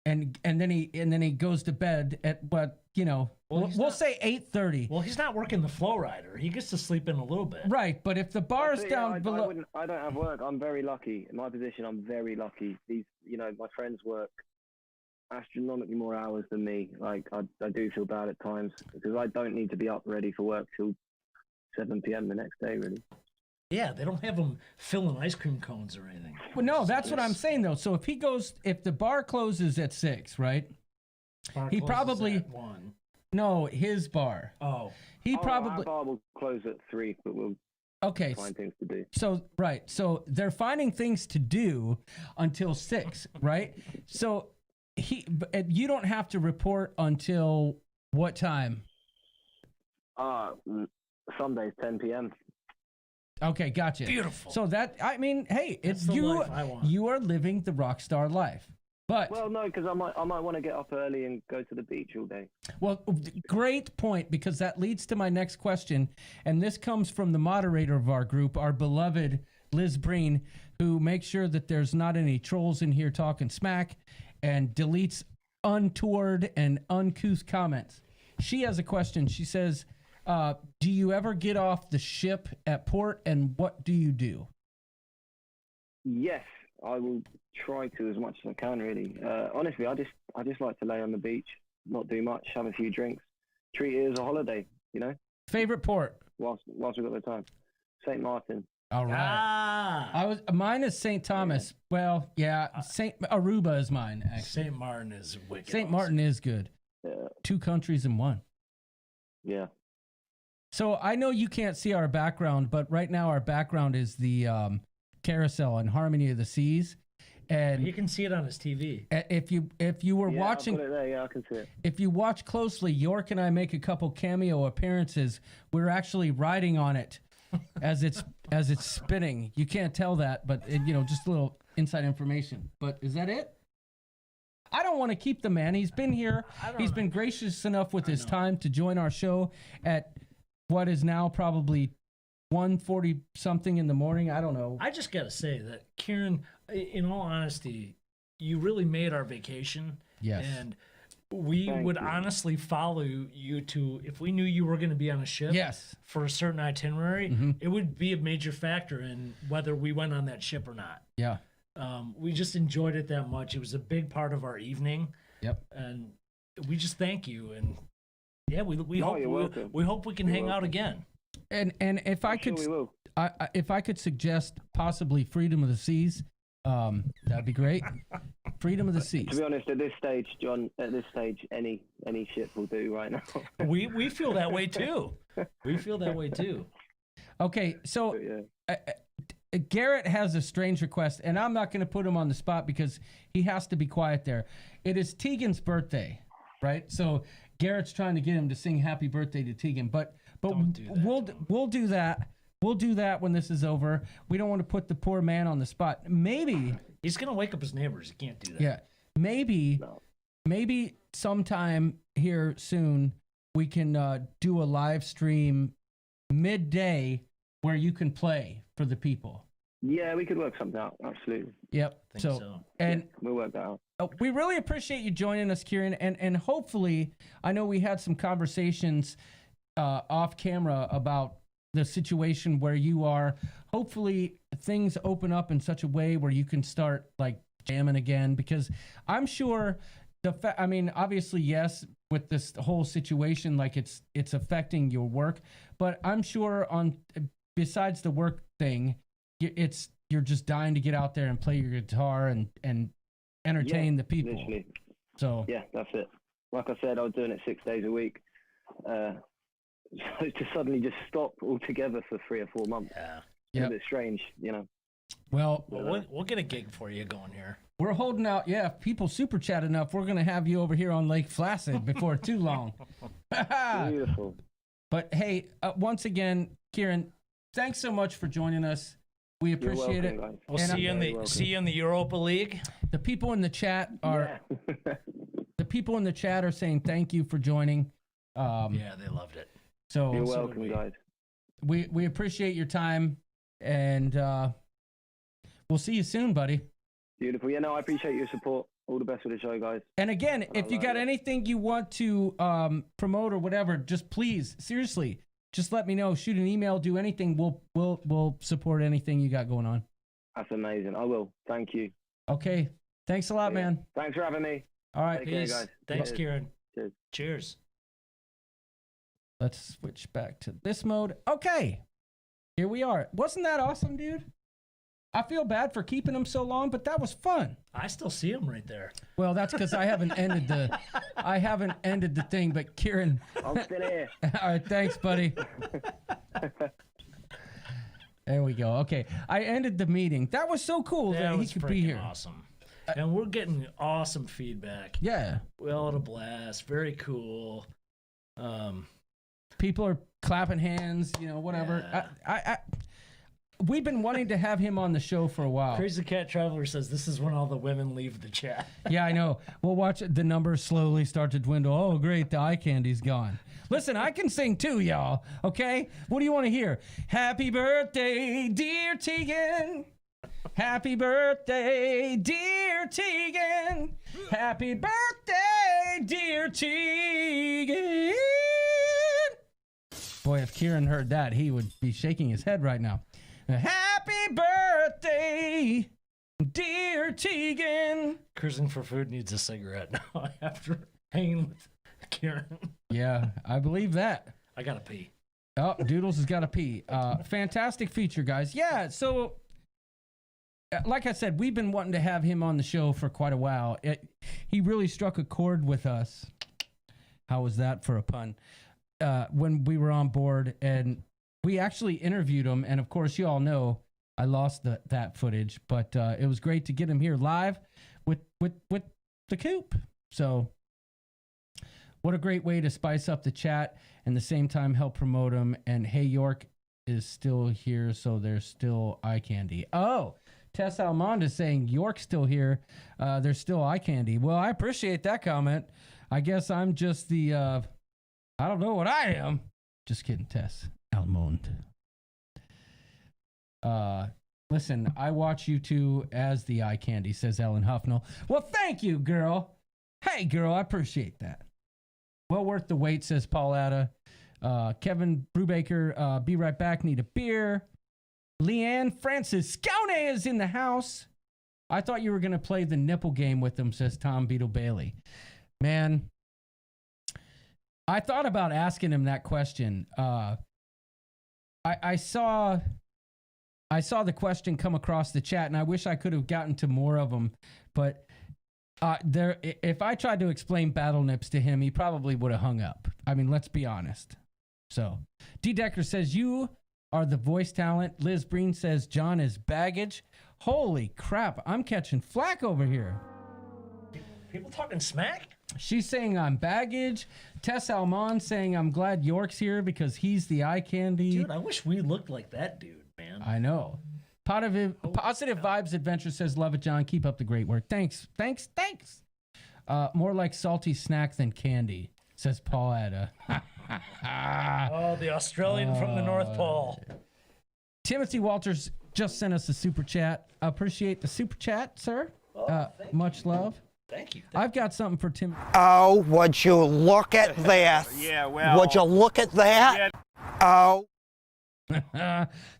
And then he goes to bed at what, you know, Well, he's we'll not- say 8:30. Well, he's not working the flow rider. He gets to sleep in a little bit. Right, but if the bar's So, yeah, down below, I don't have work. I'm very lucky. In my position, I'm very lucky. My friends work astronomically more hours than me. Like, I do feel bad at times because I don't need to be up ready for work till 7 p.m. the next day, really. Yeah, they don't have him filling ice cream cones or anything. well, no, that's what I'm saying though. So if the bar closes at 6, right? Bar He closes probably- at 1. No, his bar. Oh, He Our probably bar will close at 3, but we'll okay. find things to do. So right, so they're finding things to do until 6, right? So you don't have to report until what time? Sundays, 10 p.m. Okay, gotcha. beautiful. So that, I mean, hey, That's it's the you. life I want. You are living the rock star life. But Well, no, because I might want to get up early and go to the beach all day. well, great point, because that leads to my next question, and this comes from the moderator of our group, our beloved Liz Breen, who makes sure that there's not any trolls in here talking smack and deletes untoward and uncouth comments. She has a question. She says, do you ever get off the ship at port, and what do you do? Yes, I will try to as much as I can. Really, honestly, I just like to lay on the beach, not do much, have a few drinks, treat it as a holiday. You know, Favorite port? whilst we've got the time. St. Martin. All right. Ah, Mine is St. Thomas. Well, yeah, St. Aruba is mine, actually. St. Martin is wicked. St. Martin is good. Yeah. 2 countries in one. Yeah. So I know you can't see our background, but right now our background is the carousel and Harmony of the Seas. And You can see it on his TV. if you were Yeah, watching, I've got it there. Yeah, I can see it. if you watch closely, York and I make a couple cameo appearances. We're actually riding on it as it's spinning. You can't tell that, but just a little inside information. But is that it? I don't want to keep the man. He's been here. He's been gracious enough with his time to join our show at what is now probably 1:40 something in the morning. I don't know. I just got to say that, Kieran, in all honesty, you really made our vacation. Yes. And we Thank would you. honestly follow you to, if we knew you were going to be on a ship Yes. for a certain itinerary, Mhm. it would be a major factor in whether we went on that ship or not. Yeah. We just enjoyed it that much. It was a big part of our evening. Yep. And we just thank you. And yeah, we No, hope you're welcome. we hope we can You're hang out welcome. again. And if I Sure could, we will. if I could suggest possibly Freedom of the Seas, that'd be great. Freedom of the To Seas. be honest, at this stage, John, any ship will do right now. We feel that way too. We feel that way too. Okay, so Yeah. Garrett has a strange request, and I'm not going to put him on the spot because he has to be quiet there. It is Tegan's birthday, right? So Garrett's trying to get him to sing "Happy Birthday" to Tegan, but Don't do that we'll do that. We'll do that when this is over. We don't want to put the poor man on the spot. Maybe, He's gonna wake up his neighbors. He can't do that. yeah, maybe sometime here soon we can do a live stream midday where you can play for the people. Yeah, we could work something out. Absolutely. Yep. Think So, so. and We'll work that out. we really appreciate you joining us, Kieran, and hopefully, I know we had some conversations off camera about the situation where you are. Hopefully, things open up in such a way where you can start like jamming again, because I'm sure I mean, obviously, yes, with this whole situation, like it's affecting your work, but I'm sure besides the work thing, you're just dying to get out there and play your guitar and entertain the people. Literally. So Yeah, that's it. Like I said, I was doing it 6 days a week. So to suddenly just stop altogether for 3 or 4 months, Yeah. it's a bit strange, well, We'll get a gig for you going here. we're holding out. Yeah, if people super chat enough, we're gonna have you over here on Lake Placid before too long. Beautiful. But hey, once again, Kieran, thanks so much for joining us. We You're appreciate welcome, it. guys. We'll And see you in very the welcome. see you in the Europa League. The people in the chat are Yeah. the people in the chat are saying thank you for joining. Yeah, they loved it. So You're so did welcome, we. guys. we appreciate your time, and we'll see you soon, buddy. Beautiful. Yeah, no, I appreciate your support. All the best with the show, guys. And again, if you got anything you want to promote or whatever, just please, seriously, just let me know. Shoot an email, do anything. We'll support anything you got going on. That's amazing. I will. Thank you. Okay. Thanks a lot, Yeah. man. Thanks for having me. All right. Take care, Peace. guys. Thanks, Cheers. Kieran. Cheers. Cheers. Let's switch back to this mode. Okay. Here we are. Wasn't that awesome, dude? I feel bad for keeping him so long, but that was fun. I still see him right there. Well, that's because I haven't ended the thing, but Kieran. I'm still here. All right, thanks, buddy. There we go. Okay. I ended the meeting. That was so cool that he was could be freaking here. awesome. And we're getting awesome feedback. Yeah. We all had a blast. Very cool. People are clapping hands, whatever. Yeah. we've been wanting to have him on the show for a while. Crazy Cat Traveler says this is when all the women leave the chat. Yeah, I know. We'll watch the numbers slowly start to dwindle. Oh, great, the eye candy's gone. Listen, I can sing too, y'all. Okay? What do you want to hear? Happy birthday, dear Tegan. Happy birthday, dear Tegan. Happy birthday, dear Tegan. Boy, if Kieran heard that, he would be shaking his head right now. Happy birthday, dear Tegan. Cruising for Food needs a cigarette now after hanging with Kieran. Yeah, I believe that. I gotta pee. Oh, Doodles has got to pee. Fantastic feature, guys. Yeah, so like I said, we've been wanting to have him on the show for quite a while. He really struck a chord with us. How was that for a pun? When we were on board, and we actually interviewed him. And of course, you all know I lost that footage, but it was great to get him here live with the coop. So what a great way to spice up the chat and the same time help promote him. And hey, York is still here, so there's still eye candy. Oh, Tess Almond is saying York's still here. There's still eye candy. Well, I appreciate that comment. I guess I'm just the, I don't know what I am. Just kidding, Tess Almond. Listen, I watch you two as the eye candy, says Ellen Huffnell. Well, thank you, girl. Hey, girl, I appreciate that. Well worth the wait, says Pauletta. Kevin Brubaker, be right back, need a beer. Leanne Francis Scowney is in the house. I thought you were going to play the nipple game with them, says Tom Beetle Bailey. Man, I thought about asking him that question. I saw the question come across the chat, and I wish I could have gotten to more of them. But if I tried to explain battle nips to him, he probably would have hung up. I mean, let's be honest. So, D. Decker says, you are the voice talent. Liz Breen says, John is baggage. Holy crap, I'm catching flack over here. People talking smack? She's saying I'm baggage. Tess Almond saying I'm glad York's here because he's the eye candy. Dude, I wish we looked like that dude, man. I know. Positive Vibes Adventure says, love it, John. Keep up the great work. Thanks. More like salty snack than candy, says Paul Ada. Oh, the Australian from the North Pole. Timothy Walters just sent us a super chat. I appreciate the super chat, sir. Much love. Thank you. I've got something for Tim. Oh, would you look at this? Yeah, well. Would you look at that? Oh.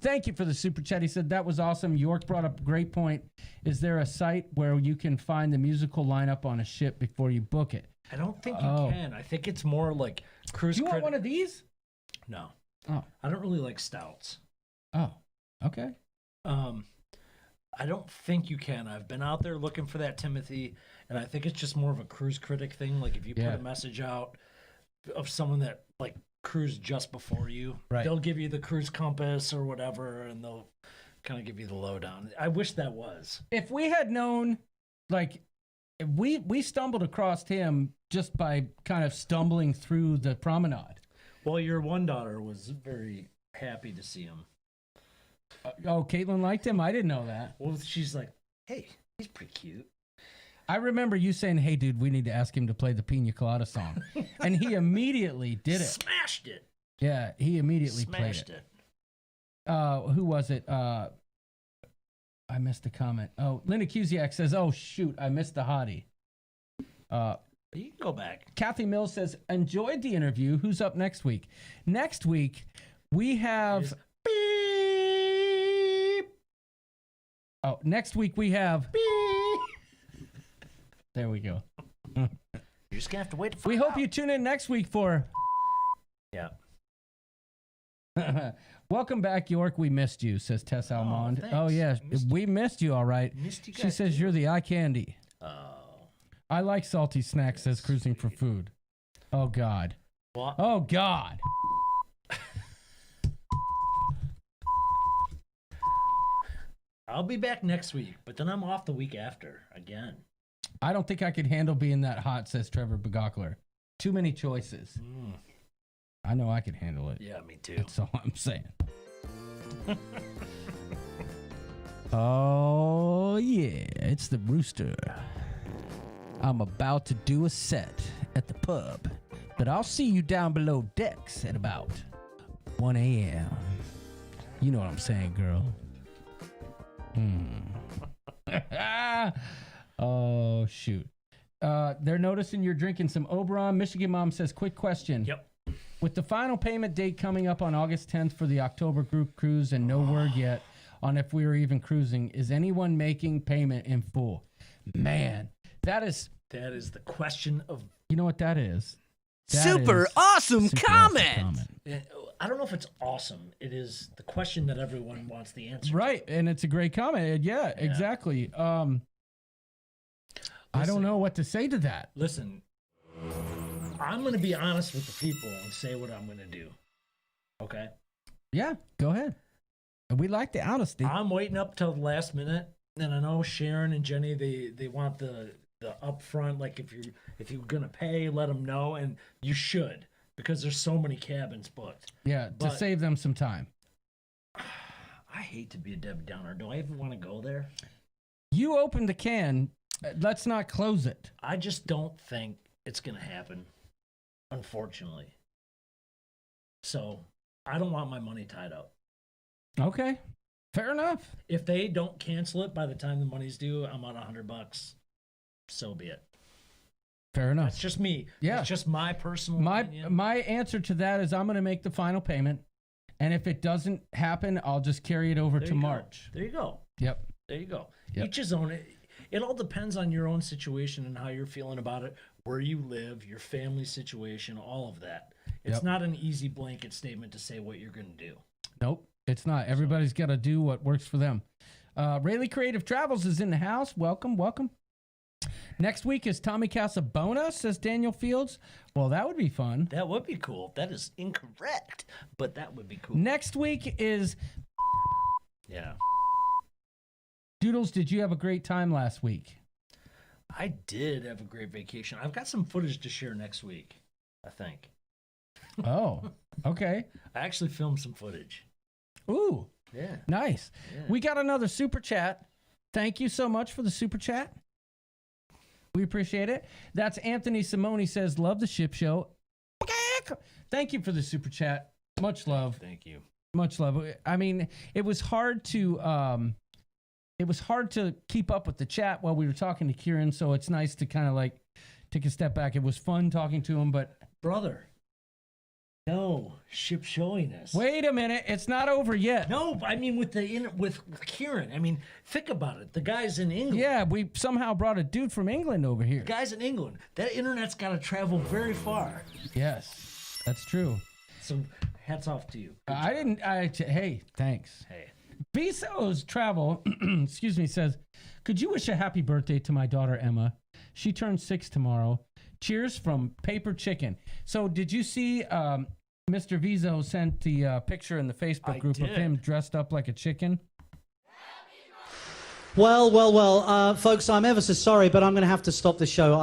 Thank you for the super chat. He said that was awesome. York brought up a great point. Is there a site where you can find the musical lineup on a ship before you book it? I don't think you can. I think it's more like cruise. Do you want one of these? No. Oh. I don't really like stouts. Oh. Okay. I don't think you can. I've been out there looking for that, Timothy, and I think it's just more of a cruise critic thing. Like if you put a message out of someone that like cruised just before you, they'll give you the cruise compass or whatever, and they'll kind of give you the lowdown. I wish that was. If we had known, like, if we stumbled across him just by kind of stumbling through the promenade. Well, your one daughter was very happy to see him. Caitlin liked him? I didn't know that. Well, she's like, hey, he's pretty cute. I remember you saying, hey, dude, we need to ask him to play the Pina Colada song. And he immediately did it. Smashed it. Yeah, he immediately Smashed played it. Who was it? I missed a comment. Oh, Linda Cusiak says, oh, shoot, I missed the hottie. You can go back. Kathy Mills says, enjoyed the interview. Who's up next week? Next week, we have... Oh, next week we have... There we go. You're just going to have to wait to find We hope out. you tune in next week for... Yeah. Welcome back, York. We missed you, says Tess Almond. Thanks. Oh, yeah. We missed you, all right. Missed you She guys, says too. you're the eye candy. Oh. I like salty snacks, says Cruising for Food. Oh, God. What? Oh, God. I'll be back next week, but then I'm off the week after again. I don't think I could handle being that hot, says Trevor Begockler. Too many choices. I know I could handle it. Yeah, me too. That's all I'm saying. Oh, yeah, it's the Rooster. I'm about to do a set at the pub, but I'll see you down below decks at about 1 a.m. You know what I'm saying, girl. Oh, shoot. They're noticing you're drinking some Oberon. Michigan Mom says, quick question. Yep. With the final payment date coming up on August 10th for the October group cruise and no word yet on if we were even cruising, is anyone making payment in full? Man, that is the question of. You know what that is? Super awesome comment. I don't know if it's awesome. It is the question that everyone wants the answer. Right, and it's a great comment. Yeah, exactly. I don't know what to say to that. Listen, I'm going to be honest with the people and say what I'm going to do. Okay? Yeah, go ahead. We like the honesty. I'm waiting up till the last minute, and I know Sharon and Jenny, they want the upfront, like if you're going to pay, let them know, and you should, because there's so many cabins booked. Yeah, to save them some time. I hate to be a Debbie Downer. Do I even want to go there? You opened the can. Let's not close it. I just don't think it's going to happen, unfortunately. So I don't want my money tied up. Okay, fair enough. If they don't cancel it by the time the money's due, I'm on $100. So be it. Fair enough. That's just me. Yeah. It's just my personal opinion. My answer to that is I'm going to make the final payment, and if it doesn't happen, I'll just carry it over to March. There you go. Yep. There you go. Yep. Each his own. It all depends on your own situation and how you're feeling about it, where you live, your family situation, all of that. It's not an easy blanket statement to say what you're going to do. Nope, it's not. Everybody's got to do what works for them. Rayleigh Creative Travels is in the house. Welcome, welcome. Next week is Tommy Casabona, says Daniel Fields. Well, that would be fun. That would be cool. That is incorrect, but that would be cool. Next week is... Yeah. Doodles, did you have a great time last week? I did have a great vacation. I've got some footage to share next week, I think. Oh, okay. I actually filmed some footage. Ooh. Yeah. Nice. Yeah. We got another super chat. Thank you so much for the super chat. We appreciate it. That's Anthony Simone says, love the ship show. Thank you for the super chat. Much love. Thank you. Much love. I mean, it was hard to keep up with the chat while we were talking to Kieran, so it's nice to kind of like take a step back. It was fun talking to him, but brother, no ship showing us. Wait a minute, it's not over yet. No, I mean with Kieran. I mean, think about it. The guy's in England. Yeah, we somehow brought a dude from England over here. The guy's in England. That internet's got to travel very far. Yes, that's true. So hats off to you. Hey, thanks. Hey. Bezos Travel, excuse me, says, could you wish a happy birthday to my daughter Emma? She turns 6 tomorrow. Cheers from Paper Chicken. So did you see Mr. Vizo sent the picture in the Facebook group of him dressed up like a chicken? Well, folks, I'm ever so sorry, but I'm going to have to stop the show.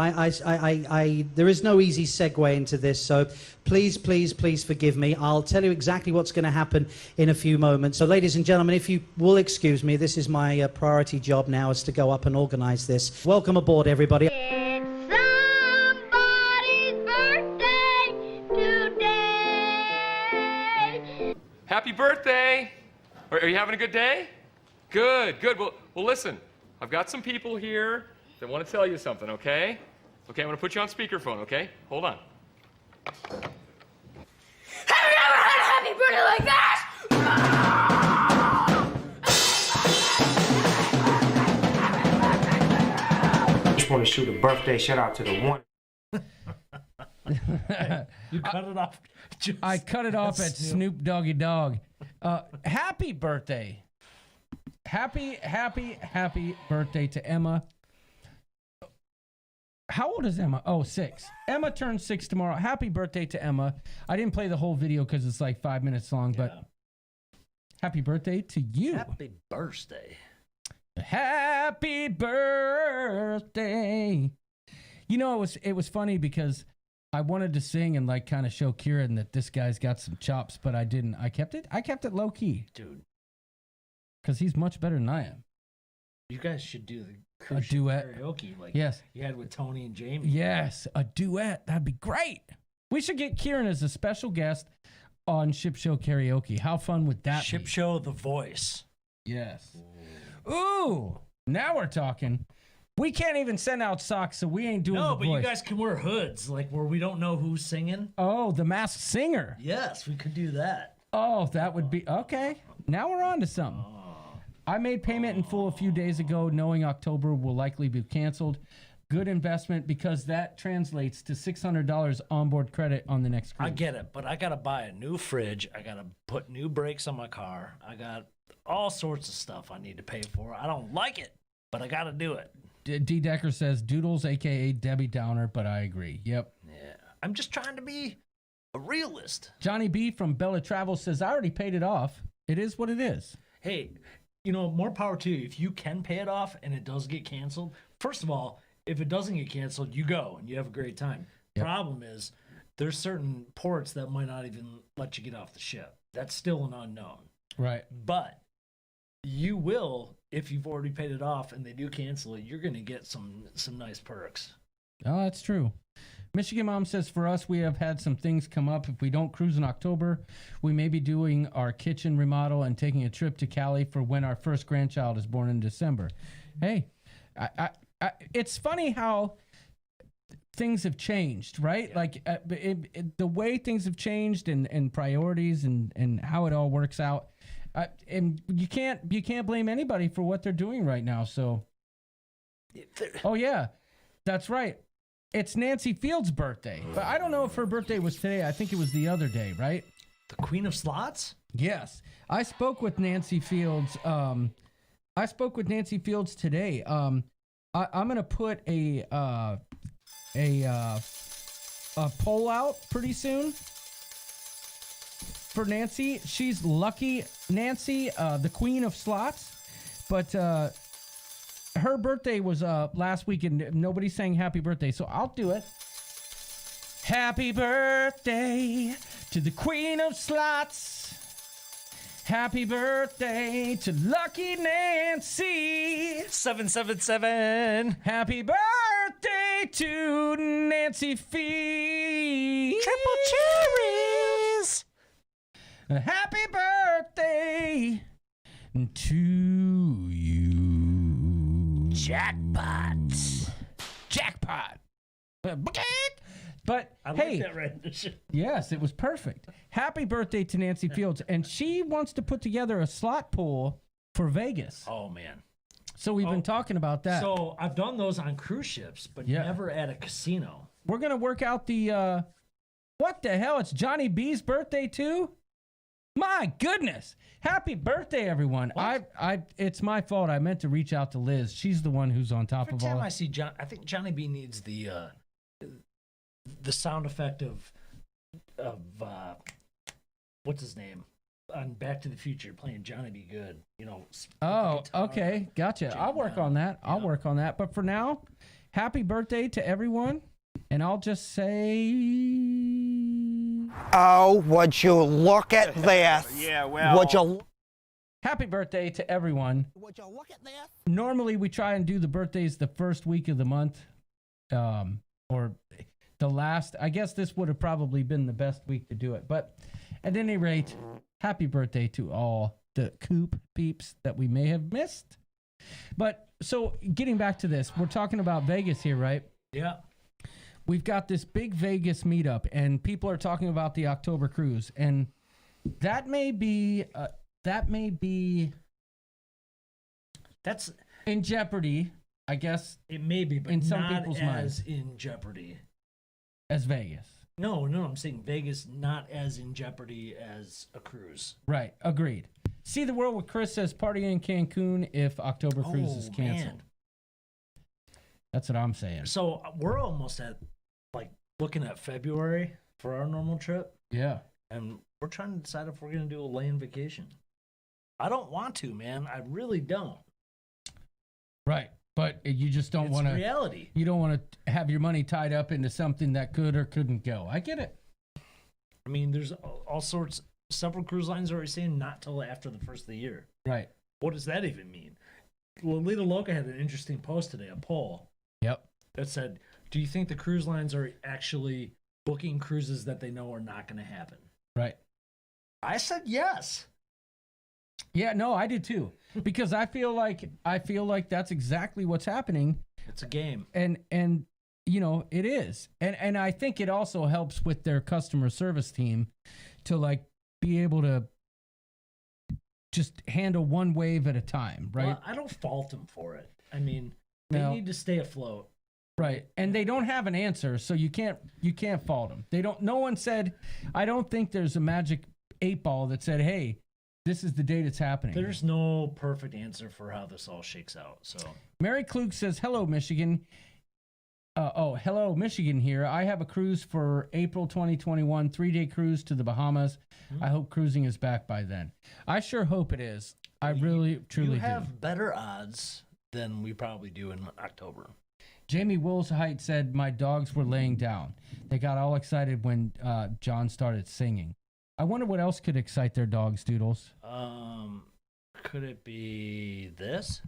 There is no easy segue into this, so please forgive me. I'll tell you exactly what's going to happen in a few moments. So, ladies and gentlemen, if you will excuse me, this is my priority job now, is to go up and organize this. Welcome aboard, everybody. It's somebody's birthday today. Happy birthday! Are you having a good day? Good. Well, listen, I've got some people here that want to tell you something, okay? Okay, I'm going to put you on speakerphone, okay? Hold on. Have you ever had a happy birthday like that? Just want to shoot a birthday shout out to the one. You cut it off. I cut it off at Snoop Doggy Dogg. Happy birthday. Happy birthday to Emma. How old is Emma? Oh, 6. Emma turns 6 tomorrow. Happy birthday to Emma. I didn't play the whole video because it's like 5 minutes long, but happy birthday to you. Happy birthday. Happy birthday. You know, it was funny because I wanted to sing and like kind of show Kieran that this guy's got some chops, but I didn't. I kept it low key. Dude. Because he's much better than I am. You guys should do the cruise ship duet. karaoke like Yes. you had with Tony and Jamie. Yes, a duet. That'd be great. We should get Kieran as a special guest on Ship Show Karaoke. How fun would that Ship be? Show The Voice. Yes. Ooh, now we're talking. We can't even send out socks, so we ain't doing No, the but voice. you guys can wear hoods, like where we don't know who's singing. Oh, the Masked Singer. Yes, we could do that. Oh, that would be okay. Now we're on to something. I made payment in full a few days ago, knowing October will likely be canceled. Good investment because that translates to $600 onboard credit on the next cruise. I get it, but I gotta buy a new fridge. I gotta put new brakes on my car. I got all sorts of stuff I need to pay for. I don't like it, but I gotta do it. D. Decker says Doodles, aka Debbie Downer, but I agree. Yep. Yeah, I'm just trying to be a realist. Johnny B from Bella Travel says I already paid it off. It is what it is. Hey, you know, more power to you. If you can pay it off and it does get canceled, first of all, if it doesn't get canceled, you go and you have a great time. Yep. Problem is, there's certain ports that might not even let you get off the ship. That's still an unknown. Right. But you will, if you've already paid it off and they do cancel it, you're going to get some nice perks. Oh, that's true. Michigan Mom says for us, we have had some things come up. If we don't cruise in October, we may be doing our kitchen remodel and taking a trip to Cali for when our first grandchild is born in December. Hey, it's funny how things have changed, right? Yeah. Like the way things have changed and priorities and how it all works out. And you can't blame anybody for what they're doing right now. So, oh yeah, that's right. It's Nancy Fields' birthday, but I don't know if her birthday was today. I think it was the other day, right? The Queen of Slots? Yes, I spoke with Nancy Fields. Today. I'm gonna put a poll out pretty soon for Nancy. She's lucky, Nancy, the Queen of Slots, but her birthday was last week and nobody sang happy birthday, so I'll do it. Happy birthday to the Queen of Slots. Happy birthday to Lucky Nancy. 777. Happy birthday to Nancy Fields. Triple cherries. Happy birthday to you. Jackpot. But I hey, like that rendition. yes, it was perfect. Happy birthday to Nancy Fields. And she wants to put together a slot pool for Vegas. Oh, man. So we've been talking about that. So I've done those on cruise ships, but Yeah. never at a casino. We're going to work out the, what the hell? It's Johnny B's birthday too? My goodness. Happy birthday, everyone. What? It's my fault. I meant to reach out to Liz. She's the one who's on top Every of time all. I see John, I think Johnny B needs the sound effect of what's his name on Back to the Future playing Johnny B. Good. You know. Oh, guitar. okay. Gotcha. I'll work on that. I'll work on that. But for now, happy birthday to everyone. And I'll just say, Oh, would you look at this? Yeah, well. Would you happy birthday to everyone. Would you look at this? Normally, we try and do the birthdays the first week of the month, or the last. I guess this would have probably been the best week to do it. But at any rate, happy birthday to all the Coop peeps that we may have missed. But so getting back to this, we're talking about Vegas here, right? Yeah. We've got this big Vegas meetup, and people are talking about the October cruise, and that may be That's in jeopardy, I guess, it may be, but in some not people's as minds. in jeopardy. As Vegas. No, I'm saying Vegas not as in jeopardy as a cruise. Right, agreed. See the World with Chris says party in Cancun if October cruise is canceled. Man. That's what I'm saying. So we're almost at like looking at February for our normal trip, Yeah. and we're trying to decide if we're going to do a land vacation. I don't want to, man. I really don't. Right. But you just don't It's want to. reality. You don't want to have your money tied up into something that could or couldn't go. I get it. I mean, there's all sorts. Several cruise lines are already saying not till after the first of the year. Right. What does that even mean? Lolita Loca had an interesting post today, a poll Yep. that said, "Do you think the cruise lines are actually booking cruises that they know are not going to happen?" Right. I said yes. Yeah, no, I did too. Because I feel like that's exactly what's happening. It's a game. And you know, it is. And I think it also helps with their customer service team to like be able to just handle one wave at a time, right? Well, I don't fault them for it. I mean, they No. need to stay afloat. Right. And they don't have an answer, so you can't fault them. No one said, I don't think there's a magic 8-ball that said, "Hey, this is the date it's happening." There's no perfect answer for how this all shakes out. So Mary Klug says, "Hello, Michigan." Hello, Michigan here. I have a cruise for April 2021, 3-day cruise to the Bahamas. I hope cruising is back by then. I sure hope it is. I really, truly you have do. better odds than we probably do in October. Jamie Woolsheit said, "My dogs were laying down. They got all excited when John started singing." I wonder what else could excite their dogs, Doodles. Could it be this?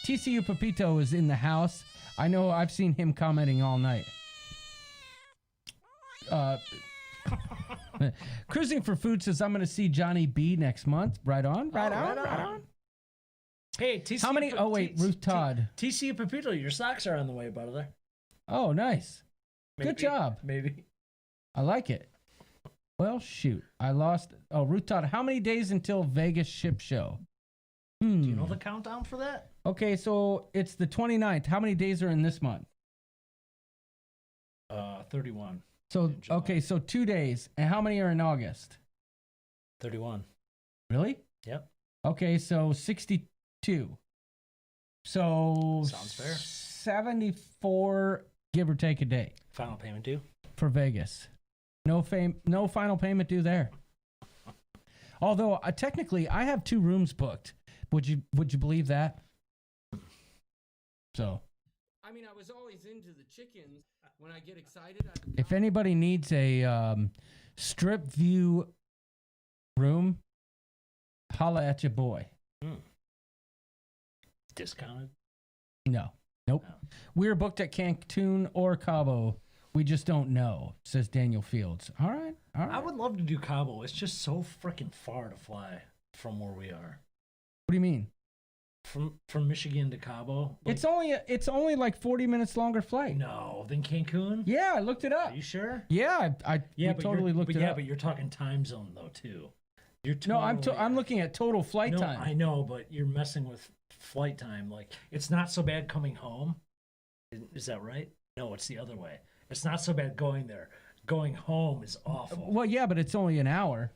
TCU Pepito is in the house. I know I've seen him commenting all night. Cruising for Food says, "I'm going to see Johnny B next month." Right on, right on. Hey, TCU. How many? Oh, wait, Ruth Todd. TCU Pepito, your socks are on the way, brother. Oh, nice. Maybe, Good job. Maybe. I like it. Well, shoot. I lost. Oh, Ruth Todd, how many days until Vegas ship show? Do you know the countdown for that? Okay, so it's the 29th. How many days are in this month? 31. So, okay, so 2 days. And how many are in August? 31. Really? Yep. Okay, so 62. So Sounds fair. 74, give or take a day Final payment due? for Vegas. No final payment due there. Although technically I have 2 rooms booked. Would you believe that? So, I mean, I was always into the chickens. When I get excited, if anybody needs a strip view room, holla at your boy. Discounted? No. Nope. No. We're booked at Cancun or Cabo. We just don't know, says Daniel Fields. All right. I would love to do Cabo. It's just so freaking far to fly from where we are. What do you mean? From Michigan to Cabo? Like, It's only like 40 minutes longer flight. No, than Cancun? Yeah, I looked it up. Are you sure? Yeah, we totally looked it up. Yeah, but you're talking time zone though too. You're No, I'm looking at total flight time. I know, but you're messing with flight time. Like, it's not so bad coming home. Is that right? No, it's the other way. It's not so bad going there. Going home is awful. Well, yeah, but it's only an hour.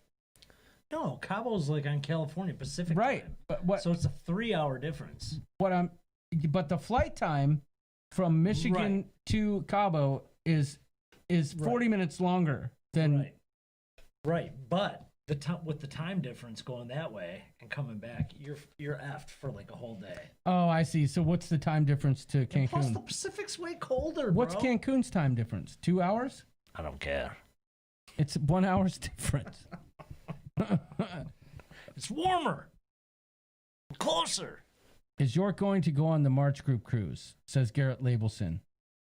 No, Cabo's like on California Pacific Right. time. But what? So it's a 3-hour difference. But the flight time from Michigan Right. to Cabo is 40 minutes longer than. Right. But with the time difference going that way and coming back, you're effed for like a whole day. Oh, I see. So what's the time difference to Cancun? And plus, the Pacific's way colder. What's bro. Cancun's time difference? 2 hours? I don't care. It's 1 hour's difference. It's warmer, closer. Is York going to go on the March Group cruise? Says Garrett Labelson.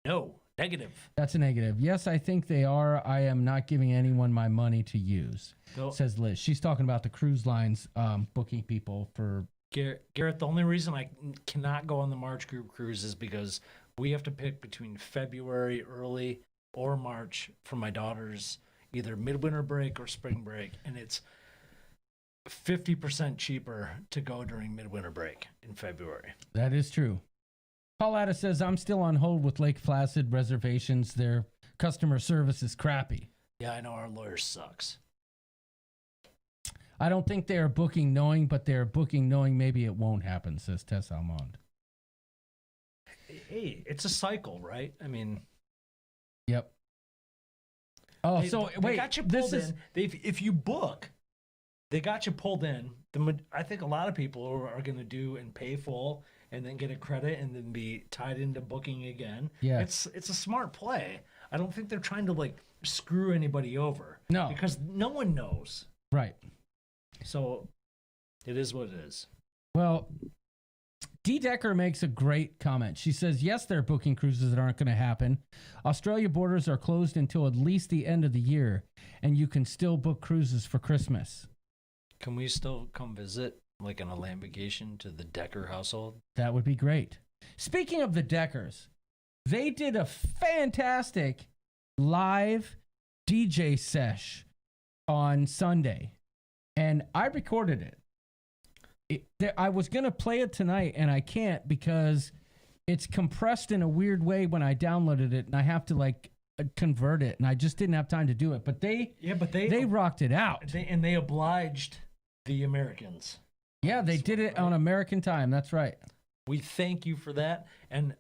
No, negative. That's a negative. Yes, I think they are. I am not giving anyone my money to use, says Liz. She's talking about the cruise lines booking people for. Garrett, the only reason I cannot go on the March Group cruise is because we have to pick between February early or March for my daughter's either midwinter break or spring break, and it's 50% cheaper to go during midwinter break in February. That is true. Pauletta says, "I'm still on hold with Lake Placid reservations. Their customer service is crappy." Yeah, I know our lawyer sucks. I don't think they are booking knowing, but they're booking knowing maybe it won't happen, says Tess Almond. Hey, it's a cycle, right? I mean... Yep. Oh, so they wait, got you this pulled is... in. If you book, they got you pulled in. I think a lot of people are going to do and pay full and then get a credit and then be tied into booking again. Yeah. It's a smart play. I don't think they're trying to like screw anybody over. No. Because no one knows. Right. So it is what it is. Well, D. Decker makes a great comment. She says, yes, they're booking cruises that aren't going to happen. Australia borders are closed until at least the end of the year, and you can still book cruises for Christmas. Can we still come visit, like on a land vacation, to the Decker household? That would be great. Speaking of the Deckers, they did a fantastic live DJ sesh on Sunday, and I recorded it. I was going to play it tonight, and I can't because it's compressed in a weird way when I downloaded it, and I have to like convert it, and I just didn't have time to do it. But they rocked it out. They obliged the Americans. Yeah, they did it on American time. That's right. We thank you for that. And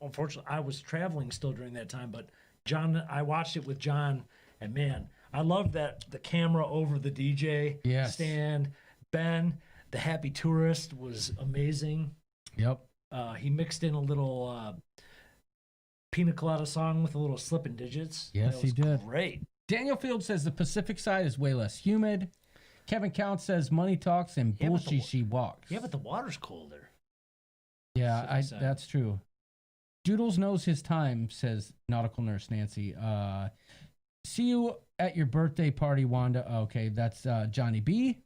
unfortunately, I was traveling still during that time, but John, I watched it with John, and man, I loved that the camera over the DJ stand. Ben, the happy tourist, was amazing. Yep. He mixed in a little pina colada song with a little slipping digits. Yes, he did. Great. Daniel Field says the Pacific side is way less humid. Kevin Count says money talks and bullshit she walks. Yeah, but the water's colder. Yeah, that's true. Doodles knows his time, says Nautical Nurse Nancy. See you at your birthday party, Wanda. Okay, that's Johnny B.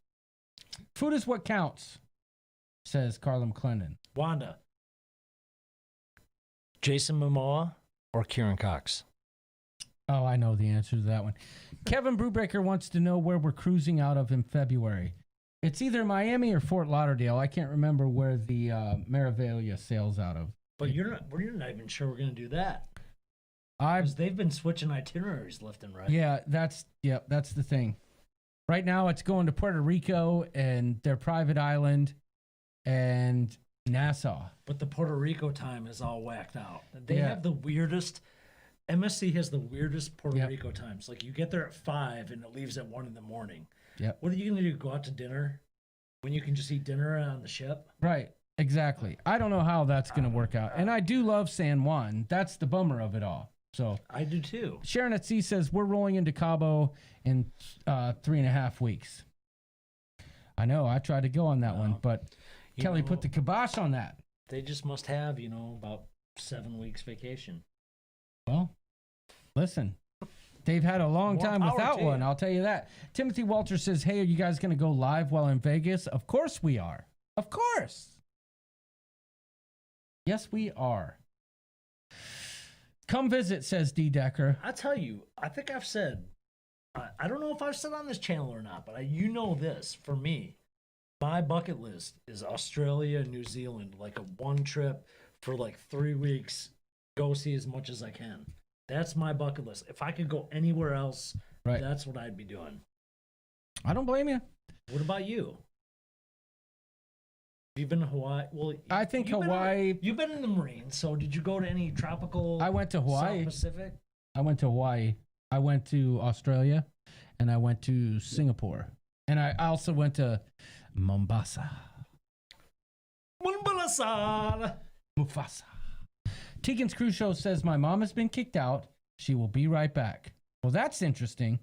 Food is what counts, says Carla McClendon. Wanda. Jason Momoa or Kieran Cox? Oh, I know the answer to that one. Kevin Brubaker wants to know where we're cruising out of in February. It's either Miami or Fort Lauderdale. I can't remember where the Meraviglia sails out of. But we're not even sure we're going to do that. Because they've been switching itineraries left and right. Yeah, that's the thing. Right now, it's going to Puerto Rico and their private island and Nassau. But the Puerto Rico time is all whacked out. They have the weirdest. MSC has the weirdest Puerto Rico times. Like, you get there at 5 and it leaves at 1 in the morning. Yep. What are you going to do? Go out to dinner when you can just eat dinner on the ship? Right. Exactly. I don't know how that's going to work out. And I do love San Juan. That's the bummer of it all. So I do too. Sharon at Sea says we're rolling into Cabo in 3.5 weeks. I know. I tried to go on that one, but Kelly put the kibosh on that. They just must have, about 7 weeks vacation. Well, listen, they've had a long time without one. I'll tell you that. Timothy Walter says, hey, are you guys going to go live while in Vegas? Of course we are. Of course. Yes, we are. Come visit, says D. Decker. I tell you, I think I've said, I don't know if I've said on this channel or not, but this, for me, my bucket list is Australia and New Zealand, like a one trip for like 3 weeks, go see as much as I can. That's my bucket list. If I could go anywhere else, that's what I'd be doing. I don't blame you. What about you? Have you been to Hawaii? Well, I think Hawaii. You've been in the Marines, so did you go to any tropical? I went to Hawaii. South Pacific? I went to Hawaii. I went to Australia, and I went to Singapore. And I also went to Mombasa. Mufasa. Tegan's Cruise Show says, my mom has been kicked out. She will be right back. Well, that's interesting.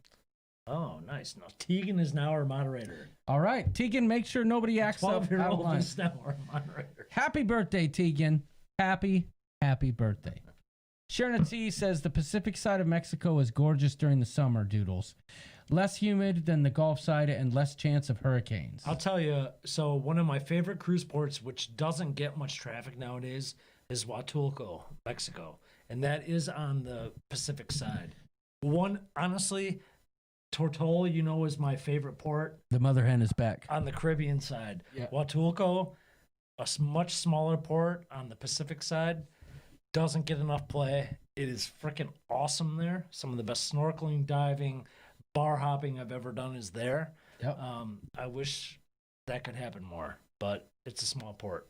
Oh, nice. Now, Tegan is now our moderator. All right. Tegan, make sure nobody acts up. 12-year-old is now our moderator. Happy birthday, Tegan. Happy birthday. Sharon at Sea says, the Pacific side of Mexico is gorgeous during the summer, Doodles. Less humid than the Gulf side and less chance of hurricanes. I'll tell you, so one of my favorite cruise ports, which doesn't get much traffic nowadays, is Huatulco, Mexico. And that is on the Pacific side. Honestly, Tortola, is my favorite port. The mother hen is back. On the Caribbean side. Yeah. Huatulco, a much smaller port on the Pacific side, doesn't get enough play. It is freaking awesome there. Some of the best snorkeling, diving, bar hopping I've ever done is there. Yep. I wish that could happen more, but it's a small port.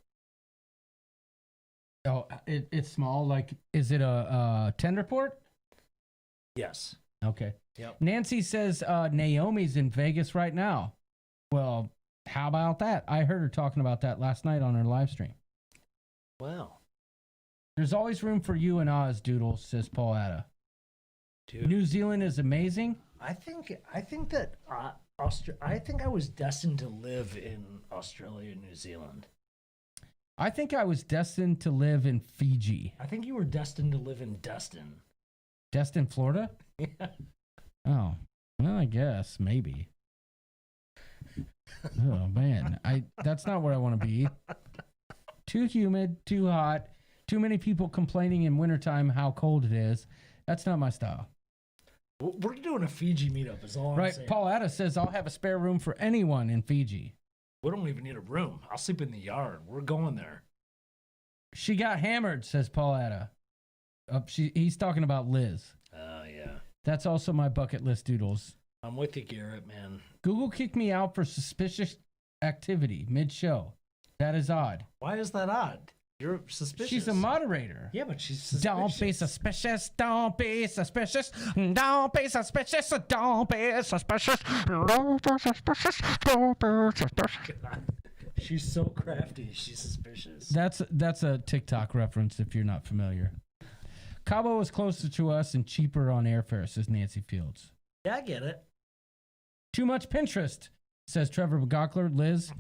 Oh, it's small. Like, is it a tender port? Yes. Okay. Yep. Nancy says Naomi's in Vegas right now. Well, how about that? I heard her talking about that last night on her live stream. Wow. There's always room for you and Oz, Doodles, says Paul Atta. Dude. New Zealand is amazing. I think that I think I was destined to live in Australia and New Zealand. I think I was destined to live in Fiji. I think you were destined to live in Destin. Destin, Florida? Yeah. Oh, well, I guess maybe. Oh man, that's not where I want to be. Too humid, too hot, too many people complaining in wintertime how cold it is. That's not my style. We're doing a Fiji meetup, is all I'm Right, saying. Paul Atta says I'll have a spare room for anyone in Fiji. We don't even need a room. I'll sleep in the yard. We're going there. She got hammered, says Paul Atta. He's talking about Liz. Oh, yeah. That's also my bucket list, Doodles. I'm with you, Garrett, man. Google kicked me out for suspicious activity mid-show. That is odd. Why is that odd? You're suspicious. She's a moderator. Yeah, but she's suspicious. Don't be suspicious. Don't be suspicious. Don't be suspicious. Don't be suspicious. Don't be suspicious. Don't be suspicious. God. She's so crafty. She's suspicious. That's a TikTok reference if you're not familiar. Cabo is closer to us and cheaper on airfare, says Nancy Fields. Yeah, I get it. Too much Pinterest, says Trevor Gockler. Liz,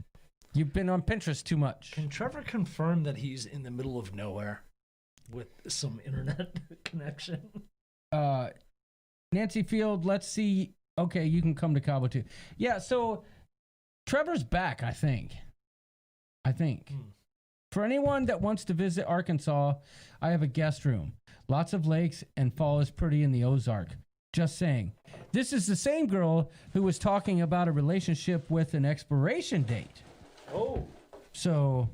you've been on Pinterest too much. Can Trevor confirm that he's in the middle of nowhere with some internet connection? Nancy Field, let's see. Okay, you can come to Cabo too. Yeah, so Trevor's back, I think. For anyone that wants to visit Arkansas, I have a guest room. Lots of lakes and fall is pretty in the Ozark. Just saying. This is the same girl who was talking about a relationship with an expiration date. Oh. So,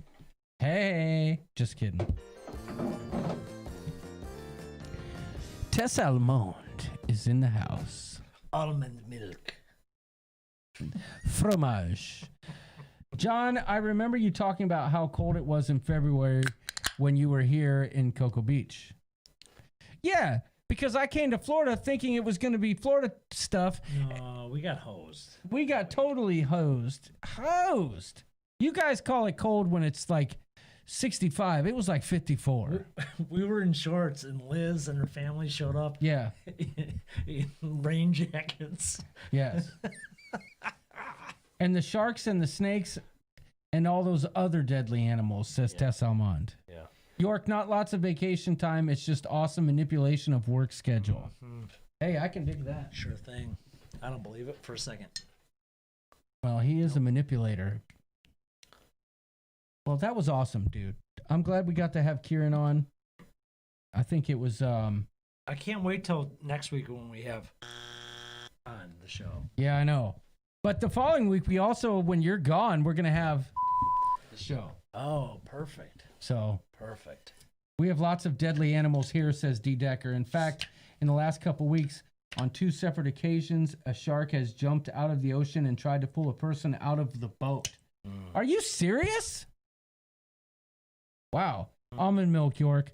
hey, just kidding. Tess Almond is in the house. Almond milk. Fromage. John, I remember you talking about how cold it was in February when you were here in Cocoa Beach. Yeah, because I came to Florida thinking it was going to be Florida stuff. No, we got hosed. We got totally hosed. Hosed. You guys call it cold when it's like 65. It was like 54. We were in shorts, and Liz and her family showed up. Yeah. In rain jackets. Yes. And the sharks and the snakes and all those other deadly animals, says Tess Almond. Yeah. York, not lots of vacation time. It's just awesome manipulation of work schedule. Mm-hmm. Hey, I can dig that. Sure thing. I don't believe it for a second. Well, he is a manipulator. Well, that was awesome, dude. I'm glad we got to have Kieran on. I think it was... I can't wait till next week when we have on the show. Yeah, I know. But the following week, we also, when you're gone, we're going to have the show. Oh, perfect. So... Perfect. We have lots of deadly animals here, says D. Decker. In fact, in the last couple weeks, on 2 separate occasions, a shark has jumped out of the ocean and tried to pull a person out of the boat. Are you serious? Wow. Almond milk, York.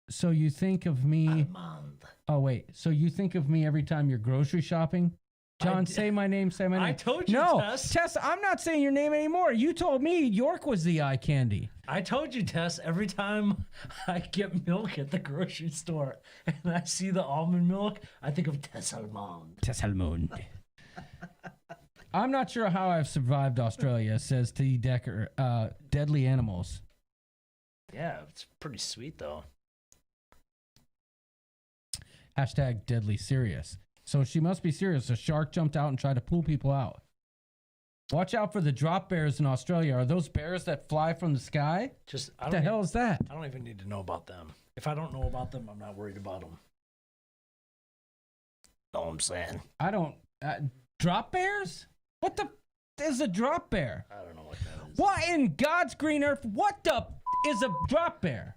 So you think of me... Almond. Oh, wait. So you think of me every time you're grocery shopping? John, say my name, say my name. I told you, no, Tess. Tess, I'm not saying your name anymore. You told me York was the eye candy. I told you, Tess, every time I get milk at the grocery store and I see the almond milk, I think of Tess Almond. Tess Almond. I'm not sure how I've survived Australia, says T. Decker. Deadly animals. Yeah, it's pretty sweet, though. Hashtag deadly serious. So she must be serious. A shark jumped out and tried to pull people out. Watch out for the drop bears in Australia. Are those bears that fly from the sky? What the hell is that? I don't even need to know about them. If I don't know about them, I'm not worried about them. Know what I'm saying? I don't... drop bears? What the... is a drop bear? I don't know what that is. What in God's green earth? What the... is a drop bear?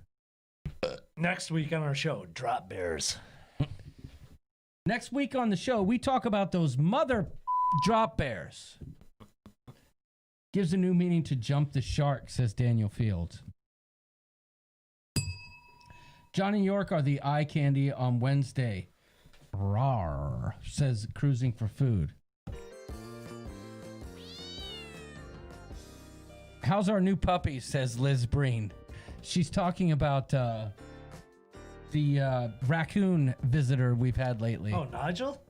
Next week on our show, drop bears. Next week on the show, we talk about those mother drop bears. Gives a new meaning to jump the shark, says Daniel Fields. John and York are the eye candy on Wednesday. Rawr, says Cruising for Food. How's our new puppy, says Liz Breen. She's talking about the raccoon visitor we've had lately. Oh, Nigel?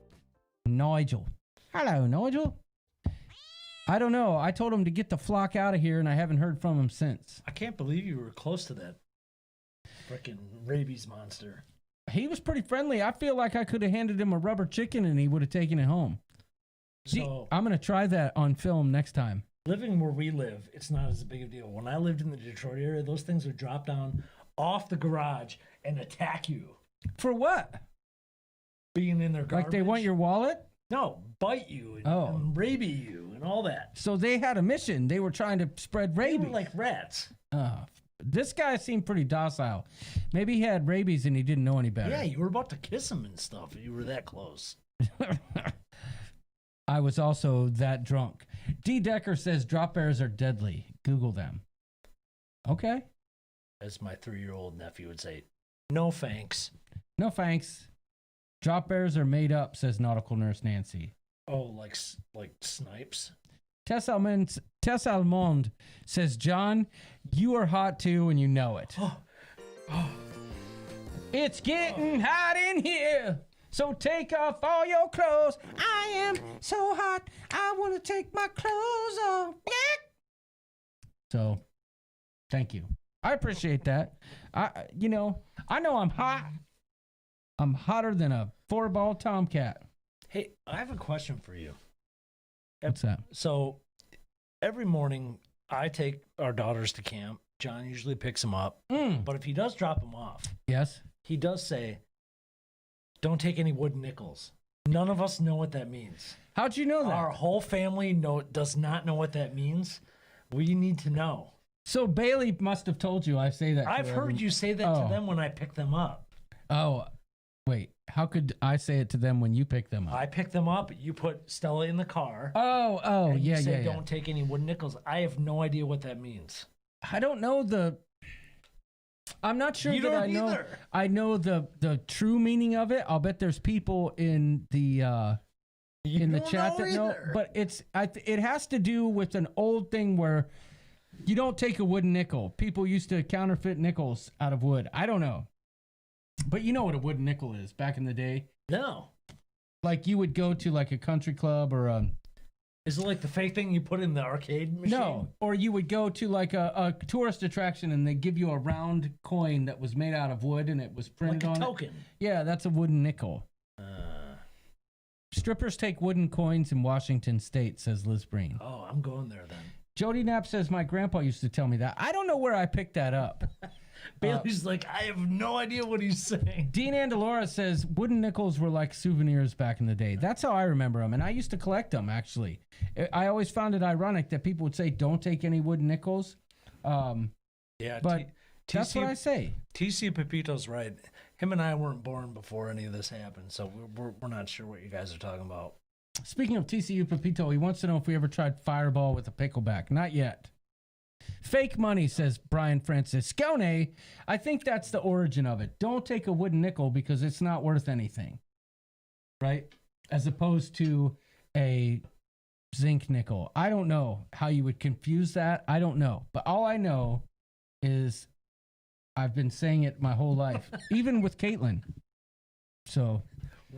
Nigel. Hello, Nigel. I don't know. I told him to get the flock out of here, and I haven't heard from him since. I can't believe you were close to that freaking rabies monster. He was pretty friendly. I feel like I could have handed him a rubber chicken, and he would have taken it home. So I'm going to try that on film next time. living where we live, it's not as big of a deal. When I lived in the Detroit area, those things would drop down off the garage and attack you. For what? Being in their garbage. Like they want your wallet? No, bite you and rabies you and all that. So they had a mission. They were trying to spread rabies. They were like rats. This guy seemed pretty docile. Maybe he had rabies and he didn't know any better. Yeah, you were about to kiss him and stuff. You were that close. I was also that drunk. D. Decker says drop bears are deadly. Google them. Okay. As my 3-year-old nephew would say, no thanks. No thanks. Drop bears are made up, says nautical nurse Nancy. Oh, like snipes? Tess Almond says, John, you are hot too and you know it. It's getting hot in here. So take off all your clothes. I am so hot. I want to take my clothes off. Yeah. So, thank you. I appreciate that. I know I'm hot. I'm hotter than a 4-ball tomcat. Hey, I have a question for you. What's that? So, every morning I take our daughters to camp. John usually picks them up. But if he does drop them off, yes, he does say, don't take any wooden nickels. None of us know what that means. How'd you know that? Our whole family does not know what that means. We need to know. So Bailey must have told you I say that to I've her heard you say that to them when I pick them up. Oh, wait. How could I say it to them when you pick them up? I pick them up. You put Stella in the car. Oh, and yeah, you say, yeah. Don't take any wooden nickels. I have no idea what that means. I don't know I'm not sure You that don't I know. either. I know the true meaning of it. I'll bet there's people in the chat that know. But it has to do with an old thing where you don't take a wooden nickel. People used to counterfeit nickels out of wood. I don't know. But you know what a wooden nickel is back in the day? No. Like you would go to like a country club or a... Is it like the fake thing you put in the arcade machine? No. Or you would go to like a tourist attraction and they give you a round coin that was made out of wood and it was printed Like on a token. it. Yeah, that's a wooden nickel. Strippers take wooden coins in Washington State, says Liz Breen. Oh, I'm going there then. Jody Knapp says, my grandpa used to tell me that. I don't know where I picked that up. Bailey's like, I have no idea what he's saying. Dean Andalora says, wooden nickels were like souvenirs back in the day. That's how I remember them. And I used to collect them, actually. I always found it ironic that people would say, don't take any wooden nickels. Yeah, but that's what I say. TC Pepito's right. Him and I weren't born before any of this happened, so we're not sure what you guys are talking about. Speaking of TCU Pepito, he wants to know if we ever tried Fireball with a pickleback. Not yet. Fake money, says Brian Francis. Scone, I think that's the origin of it. Don't take a wooden nickel because it's not worth anything. Right? As opposed to a zinc nickel. I don't know how you would confuse that. I don't know. But all I know is I've been saying it my whole life, even with Caitlin. So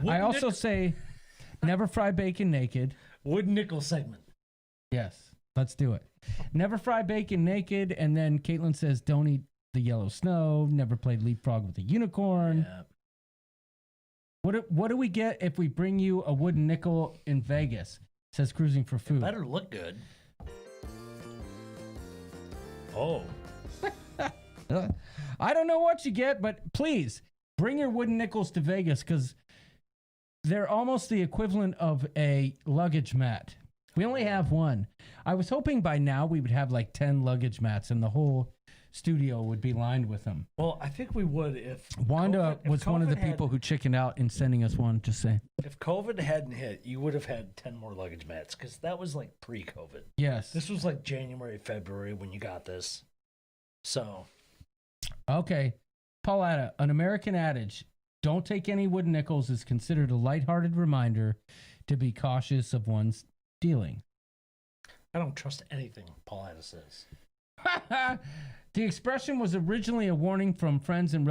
I also say never fry bacon naked. Wooden nickel segment. Yes, let's do it. Never fry bacon naked. And then Caitlin says, don't eat the yellow snow. Never played leapfrog with a unicorn. Yeah. What do we get if we bring you a wooden nickel in Vegas? Says Cruising for Food. It better look good. Oh. I don't know what you get, but please bring your wooden nickels to Vegas because they're almost the equivalent of a luggage mat. We only have one. I was hoping by now we would have like 10 luggage mats and the whole studio would be lined with them. Well, I think we would if Wanda was one of the people who chickened out in sending us one, just say. If COVID hadn't hit, you would have had 10 more luggage mats because that was like pre-COVID. Yes. This was like January, February when you got this. So. Okay. Pauletta, an American adage, don't take any wooden nickels is considered a lighthearted reminder to be cautious of one's dealing. I don't trust anything Pauletta says. The expression was originally a warning from friends and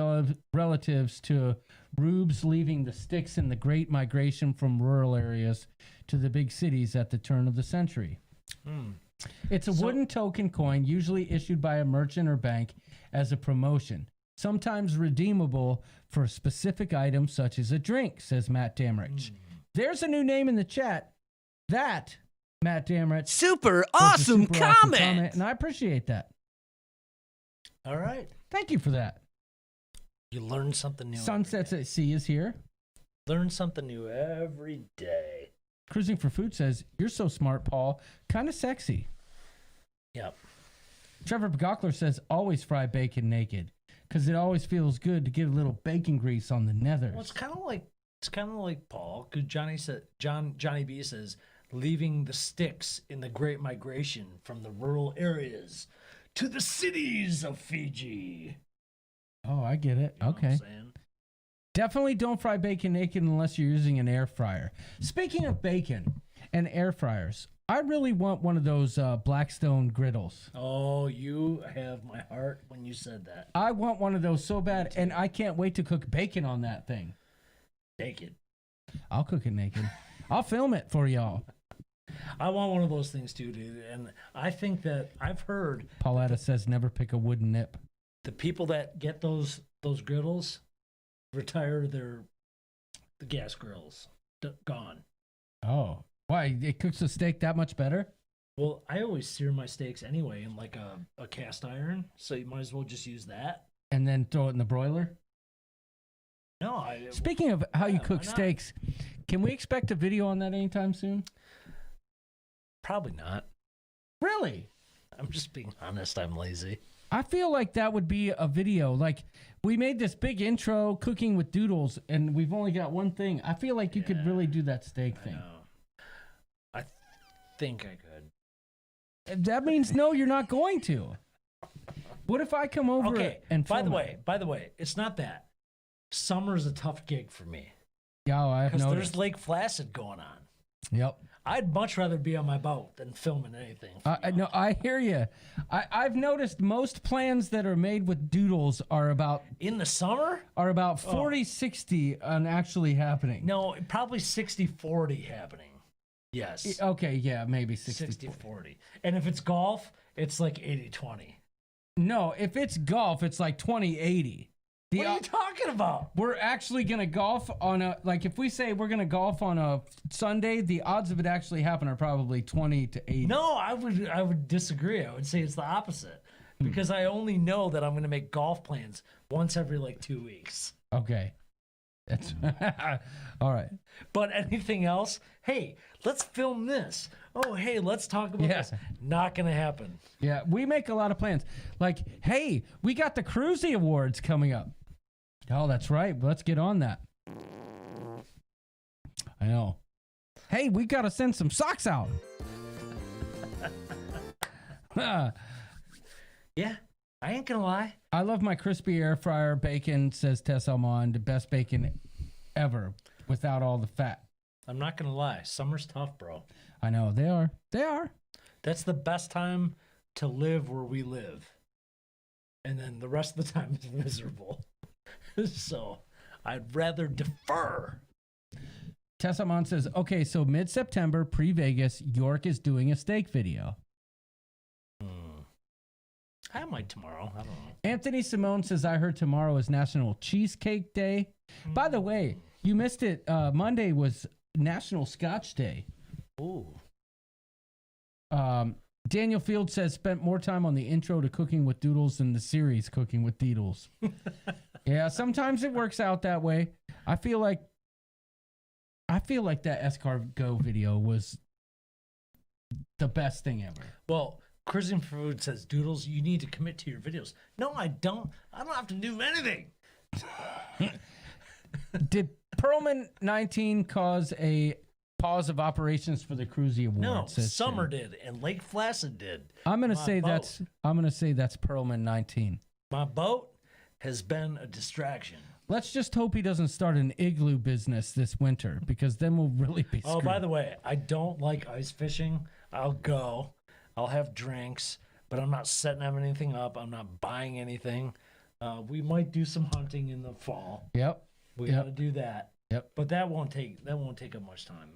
relatives to rubes leaving the sticks in the great migration from rural areas to the big cities at the turn of the century. It's a wooden token coin, usually issued by a merchant or bank as a promotion, sometimes redeemable for specific items such as a drink, says Matt Damrich. There's a new name in the chat. That, Matt Damrich. Super awesome comment. And I appreciate that. All right. Thank you for that. You learn something new. Sunsets at Sea is here. Learn something new every day. Cruising for Food says, you're so smart, Paul. Kind of sexy. Yep. Trevor Gockler says, always fry bacon naked because it always feels good to get a little bacon grease on the nethers. Well, it's kind of like Paul, because Johnny B says, leaving the sticks in the Great Migration from the rural areas to the cities of Fiji. Oh, I get it. You know okay. what I'm saying? Definitely don't fry bacon naked unless you're using an air fryer. Speaking of bacon and air fryers, I really want one of those Blackstone griddles. Oh, you have my heart when you said that. I want one of those so bad, and I can't wait to cook bacon on that thing. Naked. I'll cook it naked. I'll film it for y'all. I want one of those things too, dude. And I think that I've heard Pauletta says never pick a wooden nip. the people that get those griddles retire the gas grills. Gone. Oh. Why? It cooks the steak that much better? Well, I always sear my steaks anyway in like a cast iron, so you might as well just use that. And then throw it in the broiler? No. Speaking of how you cook why not? steaks, can we expect a video on that anytime soon? Probably not. Really? I'm just being honest. I'm lazy. I feel like that would be a video. Like, we made this big intro, cooking with doodles, and we've only got one thing. I feel like you could really do that steak thing. I think I could. That means no, you're not going to. What if I come over and by film the way, it's not that. Summer's a tough gig for me. Yeah, I have Because noticed. there's Lake Placid going on. Yep. I'd much rather be on my boat than filming anything. No, I hear you. I've noticed most plans that are made with doodles are about in the summer are about 40-60 on actually happening. No, probably 60-40 happening. Yes. Okay, yeah, maybe 60-40. And if it's golf, it's like 80-20. No, if it's golf, it's like 20-80. What are you talking about? We're actually going to golf on a, like if we say we're going to golf on a Sunday, the odds of it actually happen are probably 20-80. No, I would disagree. I would say it's the opposite. Because I only know that I'm going to make golf plans once every like 2 weeks. Okay. That's all right. But anything else, hey, let's film this. Oh, hey, let's talk about this. Not going to happen. Yeah, we make a lot of plans. Like, hey, we got the Cruisy Awards coming up. Oh, that's right. Let's get on that. I know. Hey, we got to send some socks out. Yeah, I ain't gonna lie. I love my crispy air fryer bacon, says Tess Almond. The best bacon ever without all the fat. I'm not gonna lie. Summer's tough, bro. I know. They are. They are. That's the best time to live where we live. And then the rest of the time is miserable. So I'd rather defer. Tess Almond says, okay, so mid-September, pre-Vegas, York is doing a steak video. I might tomorrow. I don't know. Anthony Simone says, I heard tomorrow is National Cheesecake Day. By the way, you missed it. Monday was National Scotch Day. Ooh. Daniel Field says, spent more time on the intro to Cooking with Doodles than the series Cooking with Doodles. Yeah, sometimes it works out that way. I feel like that escargot video was the best thing ever. Well, Cruising for Food says, Doodles, you need to commit to your videos. No, I don't. I don't have to do anything. Did Perlman 19 cause a pause of operations for the Cruisy Award? No, Summer did, and Lake Placid did. I'm gonna say that's Perlman 19. My boat has been a distraction. Let's just hope he doesn't start an igloo business this winter, because then we'll really be screwed. Oh, by the way, I don't like ice fishing. I'll go. I'll have drinks, but I'm not setting anything up. I'm not buying anything. We might do some hunting in the fall. Yep. We got to do that. Yep. But that won't take up much time.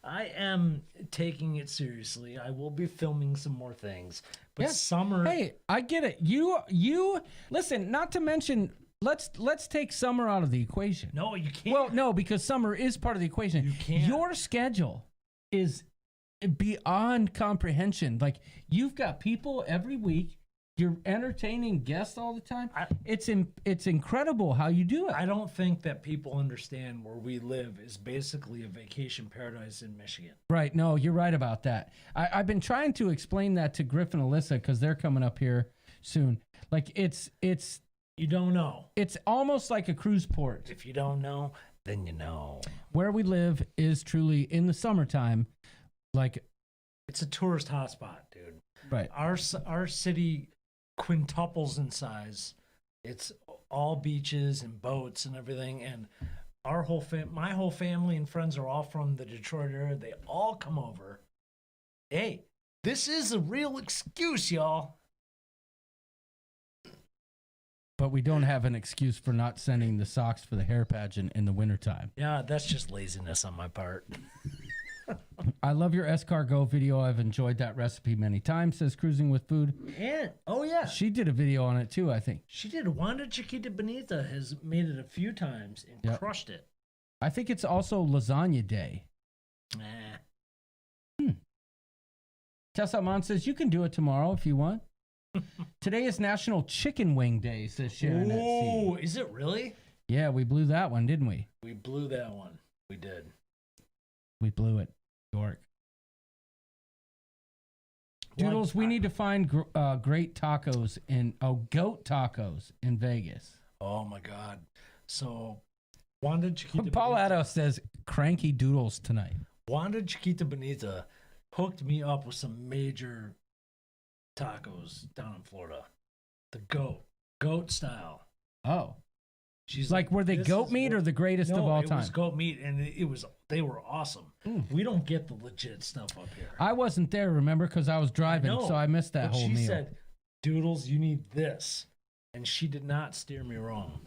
I am taking it seriously. I will be filming some more things. But Yeah. summer. Hey, I get it. You listen. Not to mention, let's take summer out of the equation. No, you can't. Well, no, because summer is part of the equation. You can't. Your schedule is beyond comprehension. Like, you've got people every week. You're entertaining guests all the time. It's incredible how you do it. I don't think that people understand where we live is basically a vacation paradise in Michigan. Right. No, you're right about that. I've been trying to explain that to Griff and Alyssa because they're coming up here soon. Like, it's You don't know. it's almost like a cruise port. If you don't know, then you know. Where we live is truly in the summertime, like, It's a tourist hotspot, dude. right. Our city quintuples in size. It's all beaches and boats and everything. And our whole my whole family and friends are all from the Detroit area. They all come over. Hey, this is a real excuse, y'all. But we don't have an excuse for not sending the socks for the hair pageant in the wintertime. Yeah, that's just laziness on my part. I love your escargot video. I've enjoyed that recipe many times, says Cruising with Food. And oh yeah, She did a video on it too, I think. she did. Wanda Chiquita Bonita has made it a few times and Yep. crushed it. I think it's also lasagna day. Nah. Tessa Mon says you can do it tomorrow if you want. Today is National Chicken Wing Day, says Sharon at Oh, C. is it really? Yeah, we blew that one, didn't we? We blew that one. We did. We blew it. York. Doodles, we need to find great tacos goat tacos in Vegas. Oh my God. So Wanda Chiquita Paul Bonita, Addo says cranky doodles tonight. Wanda Chiquita Bonita hooked me up with some major tacos down in Florida. The goat style. Oh. She's Like, were they "This goat is meat what-" or the greatest of all it time? was goat meat, and they were awesome. We don't get the legit stuff up here. I wasn't there, remember, because I was driving, know, so I missed that but whole she meal. said, Doodles, you need this. And she did not steer me wrong.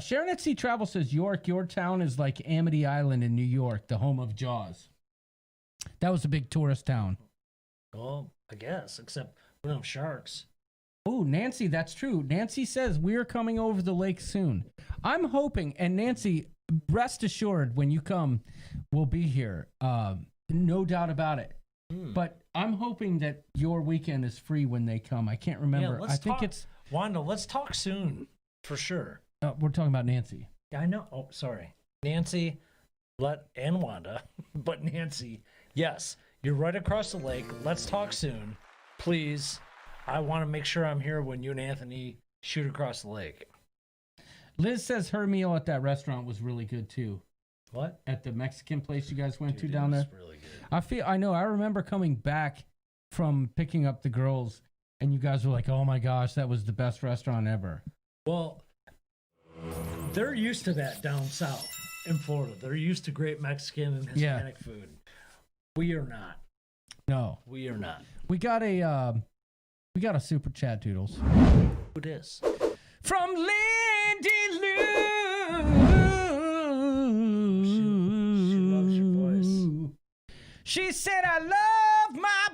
Sharon at Sea Travel says, York, your town is like Amity Island in New York, the home of Jaws. That was a big tourist town. Well, I guess, except we don't have sharks. Oh, Nancy, that's true. Nancy says we're coming over the lake soon. I'm hoping, and Nancy, rest assured, when you come, we'll be here. No doubt about it. But I'm hoping that your weekend is free when they come. I can't remember. Yeah, I think it's... Wanda, let's talk soon, for sure. we're talking about Nancy. I know. Oh, sorry. Nancy, and Wanda, but Nancy, yes, you're right across the lake. Let's talk soon. Please. I want to make sure I'm here when you and Anthony shoot across the lake. Liz says her meal at that restaurant was really good too. What? At the Mexican place you guys went Dude, to down it was there. really good. I know. I remember coming back from picking up the girls, and you guys were like, "Oh my gosh, that was the best restaurant ever." Well, they're used to that down south in Florida. They're used to great Mexican and Hispanic food. We are not. No, We are not. we got a super chat, Doodles. Who it is? From Lindy Lou. She loves your voice. She said, I love my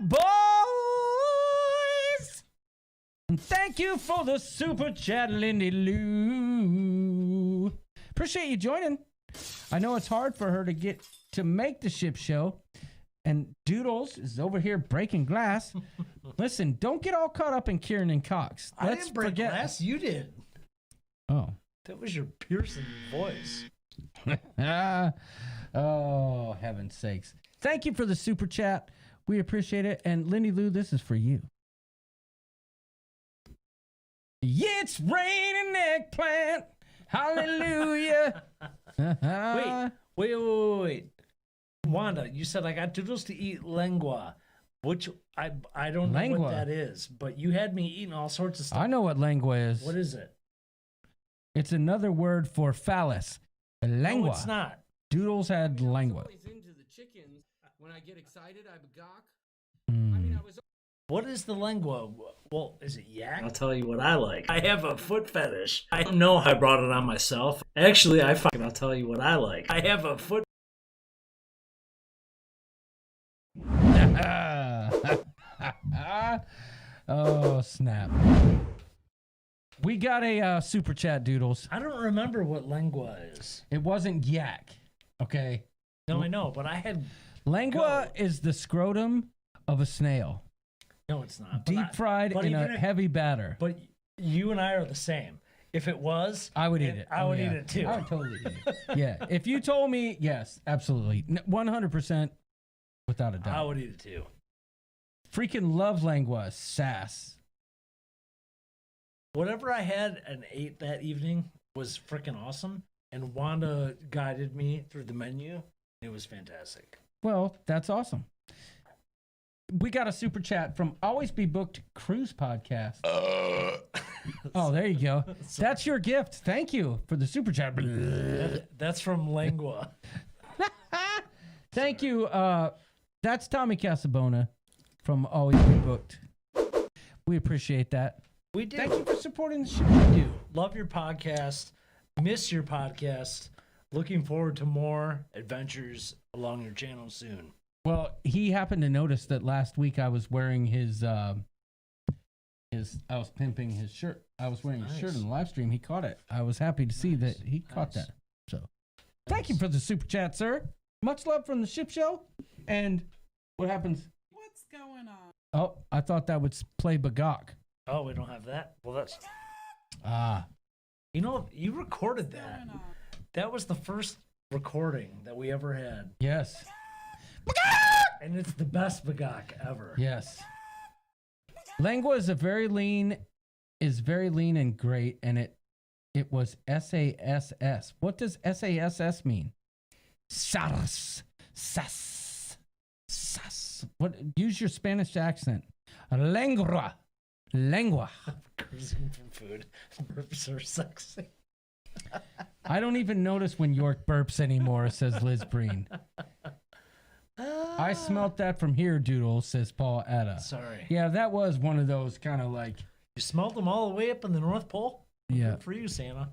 boys. And thank you for the super chat, Lindy Lou. Appreciate you joining. I know it's hard for her to get to make the ship show. And Doodles is over here breaking glass. Listen, don't get all caught up in Kieran and Cox. I didn't break forget. glass. You did. Oh. That was your piercing voice. Oh, heaven's sakes. Thank you for the super chat. We appreciate it. And Lindy Lou, this is for you. It's raining eggplant. Hallelujah. Wait. Wanda, you said I got Doodles to eat lengua, which I don't know Lengua? what that is, but you had me eating all sorts of stuff. I know what lengua is. What is it? It's another word for phallus. Lengua. No, it's not. Doodles had lengua. Into the chickens. When I get excited, I gawk. What is the lengua? Well, is it yak? I'll tell you what I like. I have a foot fetish. I don't know how I brought it on myself. Actually, I'll tell you what I like. I have a foot Oh, snap. We got a super chat, Doodles. I don't remember what lengua is. It wasn't yak, okay? No, I know, but I had... Lengua is the scrotum of a snail. No, it's not. Deep fried in a heavy batter. But you and I are the same. If it was... I would eat it. I would eat it too. I would totally eat it. Yeah. If you told me, yes, absolutely. 100% without a doubt. I would eat it too. Freaking love lengua, sass. Whatever I had and ate that evening was freaking awesome. And Wanda guided me through the menu. It was fantastic. Well, that's awesome. We got a super chat from Always Be Booked Cruise Podcast. Oh, there you go. That's your gift. Thank you for the super chat. That's from Lengua. Thank you. That's Tommy Casabona from Always Be Booked. We appreciate that. We do. Thank you for supporting the show. We do. Love your podcast. Miss your podcast. Looking forward to more adventures along your channel soon. Well, he happened to notice that last week I was wearing I was pimping his shirt. I was wearing his shirt in the live stream. He caught it. I was happy to see that he caught that. So, thank you for the super chat, sir. Much love from the ship show. And what happens? What's going on? Oh, I thought that would play Bagok. Oh, we don't have that? Well, that's... You know, you recorded that. That was the first recording that we ever had. Yes. And it's the best Bagok ever. Yes. Lengua is very lean and great, and it was SASS. What does SASS mean? Sas. What? Use your Spanish accent. Lengua. Cruising for food. Burps are sexy. I don't even notice when York burps anymore, says Liz Breen. I smelt that from here, Doodle, says Paul Atta. Sorry. Yeah, that was one of those kind of like... You smelled them all the way up in the North Pole? Yeah. Good for you, Santa.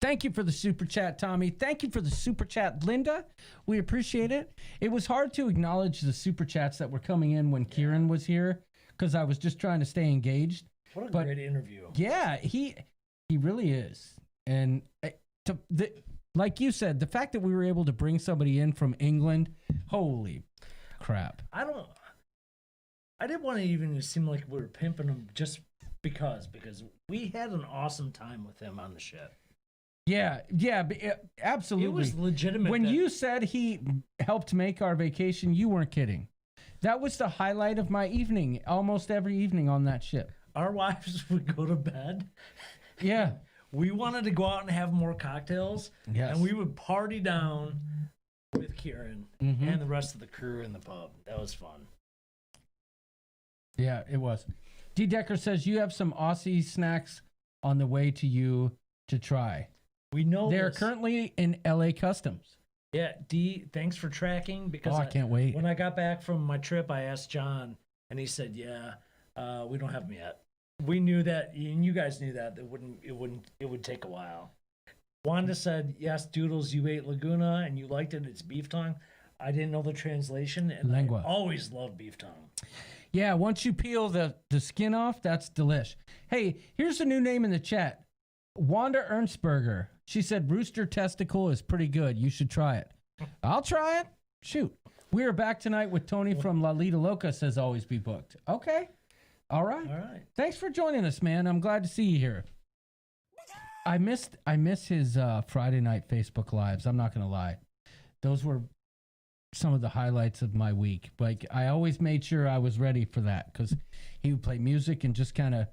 Thank you for the super chat, Tommy. Thank you for the super chat, Linda. We appreciate it. It was hard to acknowledge the super chats that were coming in when Kieran was here because I was just trying to stay engaged. What a great interview. Yeah, he really is. And like you said, the fact that we were able to bring somebody in from England, holy crap. I didn't want to even seem like we were pimping him just because we had an awesome time with him on the ship. Yeah, absolutely. It was legitimate. When you said he helped make our vacation, you weren't kidding. That was the highlight of my evening, almost every evening on that ship. Our wives would go to bed. Yeah. We wanted to go out and have more cocktails. Yes. And we would party down with Kieran and the rest of the crew in the pub. That was fun. Yeah, it was. D. Decker says you have some Aussie snacks on the way to you to try. We know they're this. currently in LA Customs. Yeah, D, thanks for tracking because I can't wait. When I got back from my trip, I asked John and he said, "Yeah, we don't have them yet." We knew that, and you guys knew that it would take a while. Wanda said, "Yes, Doodles, you ate Laguna and you liked it. It's beef tongue." I didn't know the translation, and Lengua. I always love beef tongue. Yeah, once you peel the skin off, that's delish. Hey, here's a new name in the chat. Wanda Ernstberger. She said rooster testicle is pretty good. You should try it. I'll try it. Shoot. We are back tonight with Tony from La Lita Loca, says Always Be Booked. Okay. All right. Thanks for joining us, man. I'm glad to see you here. I miss his Friday night Facebook lives. I'm not going to lie. Those were some of the highlights of my week. Like, I always made sure I was ready for that because he would play music and just kind of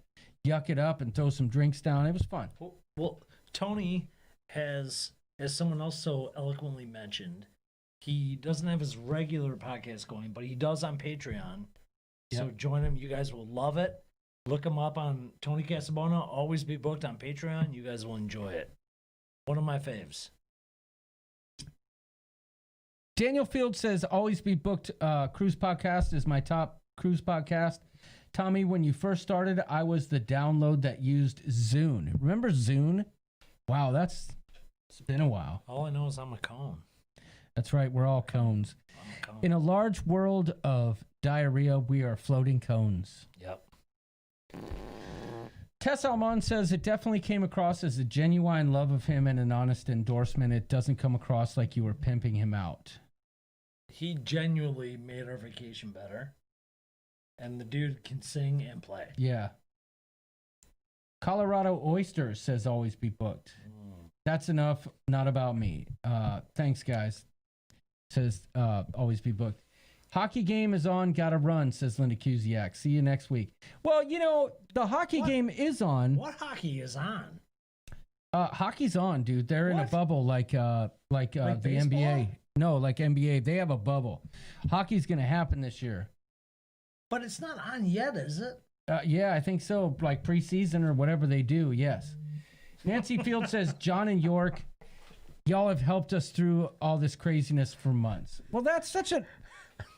yuck it up and throw some drinks down. It was fun. Well, Tony has, as someone else so eloquently mentioned, he doesn't have his regular podcast going, but he does on Patreon. So join him. You guys will love it. Look him up on Tony Casabona. Always Be Booked on Patreon. You guys will enjoy it. One of my faves. Daniel Field says Always Be Booked cruise podcast is my top cruise podcast. Tommy, when you first started, I was the download that used Zune. Remember Zune? Wow, it's been a while. All I know is I'm a cone. That's right. We're all cones. In a large world of diarrhea, we are floating cones. Yep. Tess Almond says it definitely came across as a genuine love of him and an honest endorsement. It doesn't come across like you were pimping him out. He genuinely made our vacation better. And the dude can sing and play. Yeah. Colorado Oysters says always be booked. That's enough. Not about me. Thanks, guys. Says always be booked. Hockey game is on. Gotta run, says Linda Kuziak. See you next week. Well, you know, the hockey game is on. What hockey is on? Hockey's on, dude. They're in a bubble like the baseball? NBA. No, like NBA. They have a bubble. Hockey's gonna happen this year. But it's not on yet, is it? Yeah, I think so. Like preseason or whatever they do. Yes. Nancy Field says, John and York, y'all have helped us through all this craziness for months. Well, that's such a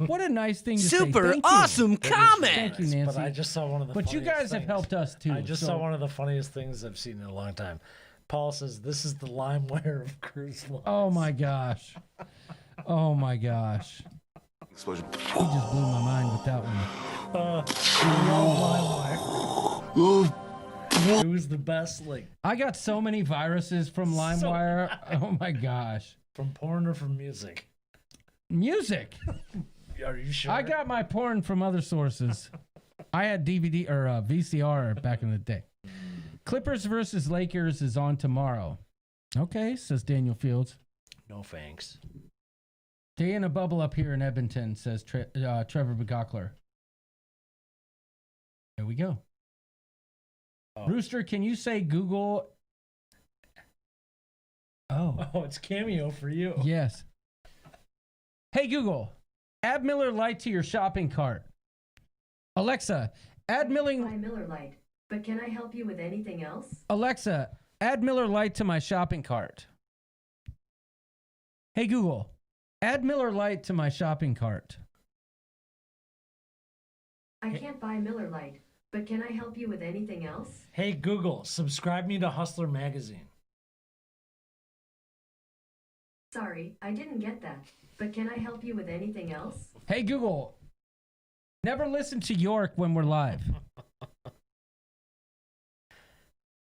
what a nice thing to say. Super Thank you. awesome comment. Thank you, Nancy. But I just saw one of the But you funniest guys have things. helped us too. I just saw one of the funniest things I've seen in a long time. Paul says, this is the LimeWire of cruise lines. Oh my gosh. Oh my gosh. Explosion. He just blew my mind with that one. LimeWire. It was the best link. I got so many viruses from LimeWire. Oh my gosh. From porn or from music? Music. Are you sure? I got my porn from other sources. I had DVD or VCR back in the day. Clippers versus Lakers is on tomorrow. Okay, says Daniel Fields. No thanks. Stay in a bubble up here in Edmonton, says Trevor Begockler. There we go. Oh. Rooster, can you say Google? Oh, it's Cameo for you. yes. Hey, Google, add Miller Lite to your shopping cart. Alexa, add Buy Miller Lite, but can I help you with anything else? Alexa, add Miller Lite to my shopping cart. Hey, Google, add Miller Lite to my shopping cart. I can't buy Miller Lite, but can I help you with anything else? Hey, Google, subscribe me to Hustler Magazine. Sorry, I didn't get that, but can I help you with anything else? Hey, Google, never listen to York when we're live.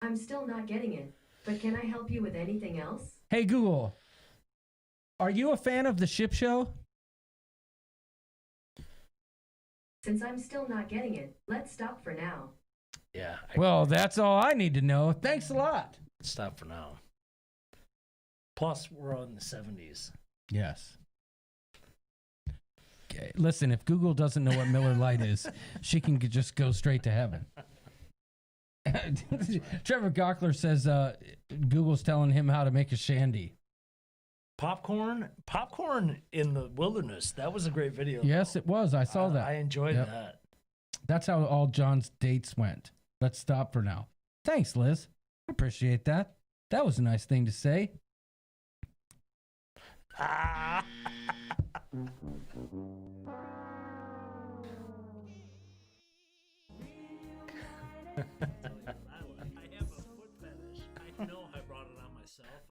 I'm still not getting it, but can I help you with anything else? Hey, Google, are you a fan of the Ship Show? Since I'm still not getting it, let's stop for now. Yeah. Well, that's all I need to know. Thanks a lot. Stop for now. Plus, we're in the 70s. Yes. Okay. Listen, if Google doesn't know what Miller Lite is, she can just go straight to heaven. Trevor Gockler says Google's telling him how to make a shandy. Popcorn in the wilderness. That was a great video. Yes, it was. I saw that. I enjoyed that. That's how all John's dates went. Let's stop for now. Thanks, Liz. I appreciate that. That was a nice thing to say.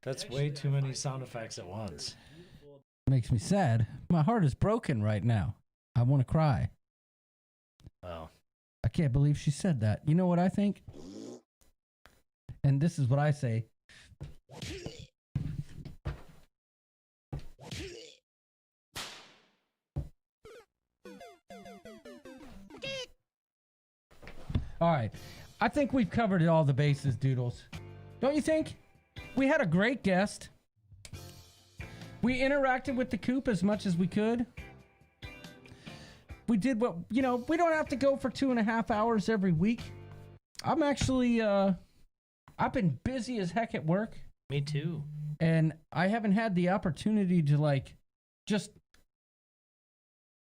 That's way too many sound effects at once. Makes me sad. My heart is broken right now. I want to cry. Wow. I can't believe she said that. You know what I think? And this is what I say. All right. I think we've covered all the bases, Doodles. Don't you think? We had a great guest. We interacted with the coop as much as we could. We did what, we don't have to go for 2.5 hours every week. I'm actually, I've been busy as heck at work. Me too. And I haven't had the opportunity to just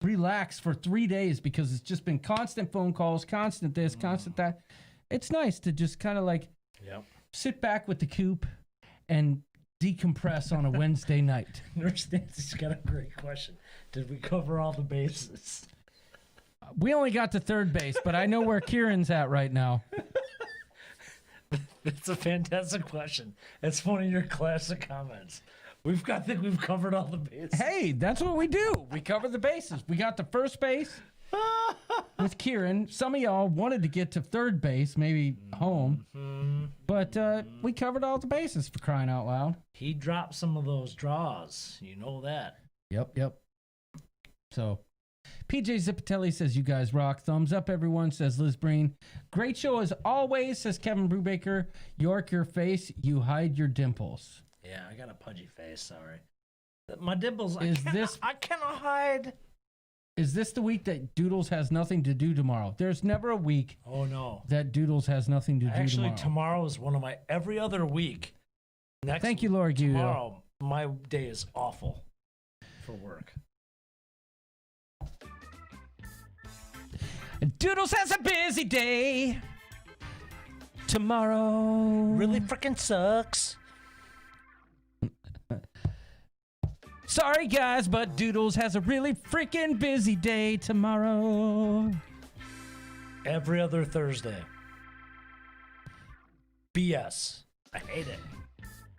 relax for 3 days because it's just been constant phone calls, constant this, constant that. It's nice to just kind of sit back with the coop and decompress on a Wednesday night. Nurse Nancy's got a great question. Did we cover all the bases? We only got to third base, but I know where Kieran's at right now. It's a fantastic question. It's one of your classic comments. I think we've covered all the bases. Hey, that's what we do. We cover the bases. We got to first base with Kieran. Some of y'all wanted to get to third base, maybe home. But we covered all the bases, for crying out loud. He dropped some of those draws. You know that. Yep. So, PJ Zipatelli says, you guys rock. Thumbs up, everyone, says Liz Breen. Great show as always, says Kevin Brubaker. York, your face, you hide your dimples. Yeah, I got a pudgy face, sorry. My dimples, I cannot hide. Is this the week that Doodles has nothing to do tomorrow? There's never a week that Doodles has nothing to do Actually, tomorrow. tomorrow is one of my every other week. Thank you, Laura Guido. Tomorrow, my day is awful for work. Doodles has a busy day. Tomorrow really freaking sucks. Sorry, guys, but Doodles has a really freaking busy day tomorrow. Every other Thursday. BS. I hate it.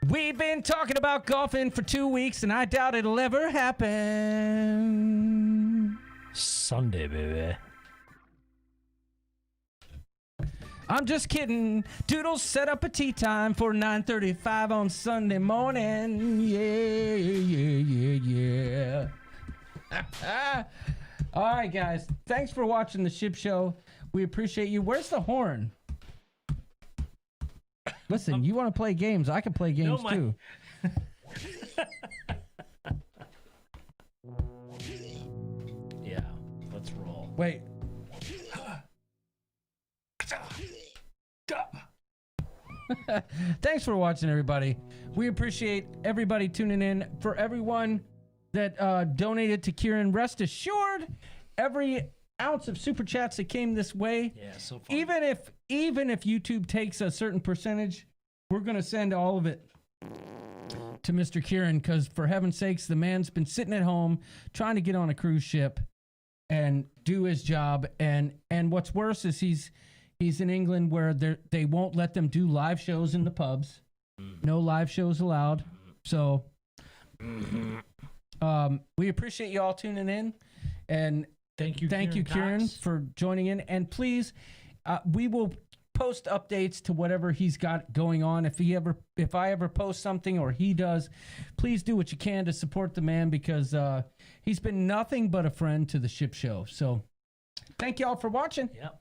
We've been talking about golfing for 2 weeks, and I doubt it'll ever happen. Sunday, baby. I'm just kidding. Doodles set up a tea time for 9:35 on Sunday morning. Yeah. All right, guys. Thanks for watching the Ship Show. We appreciate you. Where's the horn? Listen, you want to play games? I can play games too. Yeah, let's roll. Wait. Thanks for watching, everybody. We appreciate everybody tuning in. For everyone that donated to Kieran, rest assured, every ounce of super chats that came this way, so fun. even if YouTube takes a certain percentage, we're gonna send all of it to Mr. Kieran, because for heaven's sakes, the man's been sitting at home trying to get on a cruise ship and do his job. And what's worse is he's in England, where they won't let them do live shows in the pubs. No live shows allowed. So we appreciate you all tuning in, and thank you, Kieran, Cox, for joining in. And please, we will post updates to whatever he's got going on. If I ever post something or he does, please do what you can to support the man, because he's been nothing but a friend to the Ship Show. So thank you all for watching. Yep.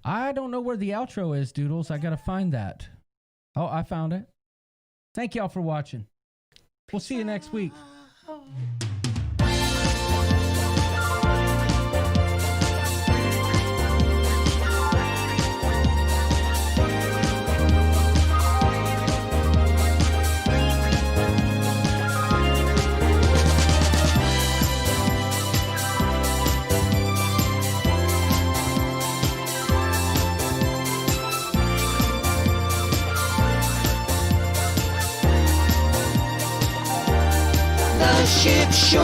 I don't know where the outro is, Doodles. I got to find that. Oh, I found it. Thank y'all for watching. We'll see you next week. Ship Show.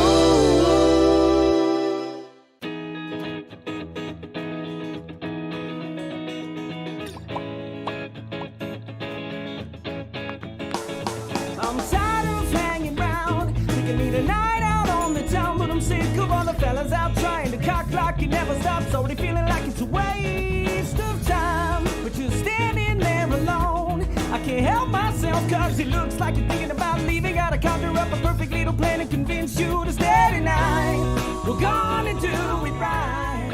I'm tired of hanging round, thinking need a night out on the town, but I'm sick of all the fellas out trying to cock like it never stops. Already feeling like it's a waste of time, but you're standing there alone. I can't help myself, cause it looks like you're thinking about leaving. Gotta conjure up a perfect little plan and convince you to stay tonight. We're gonna do it right.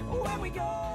Where we go.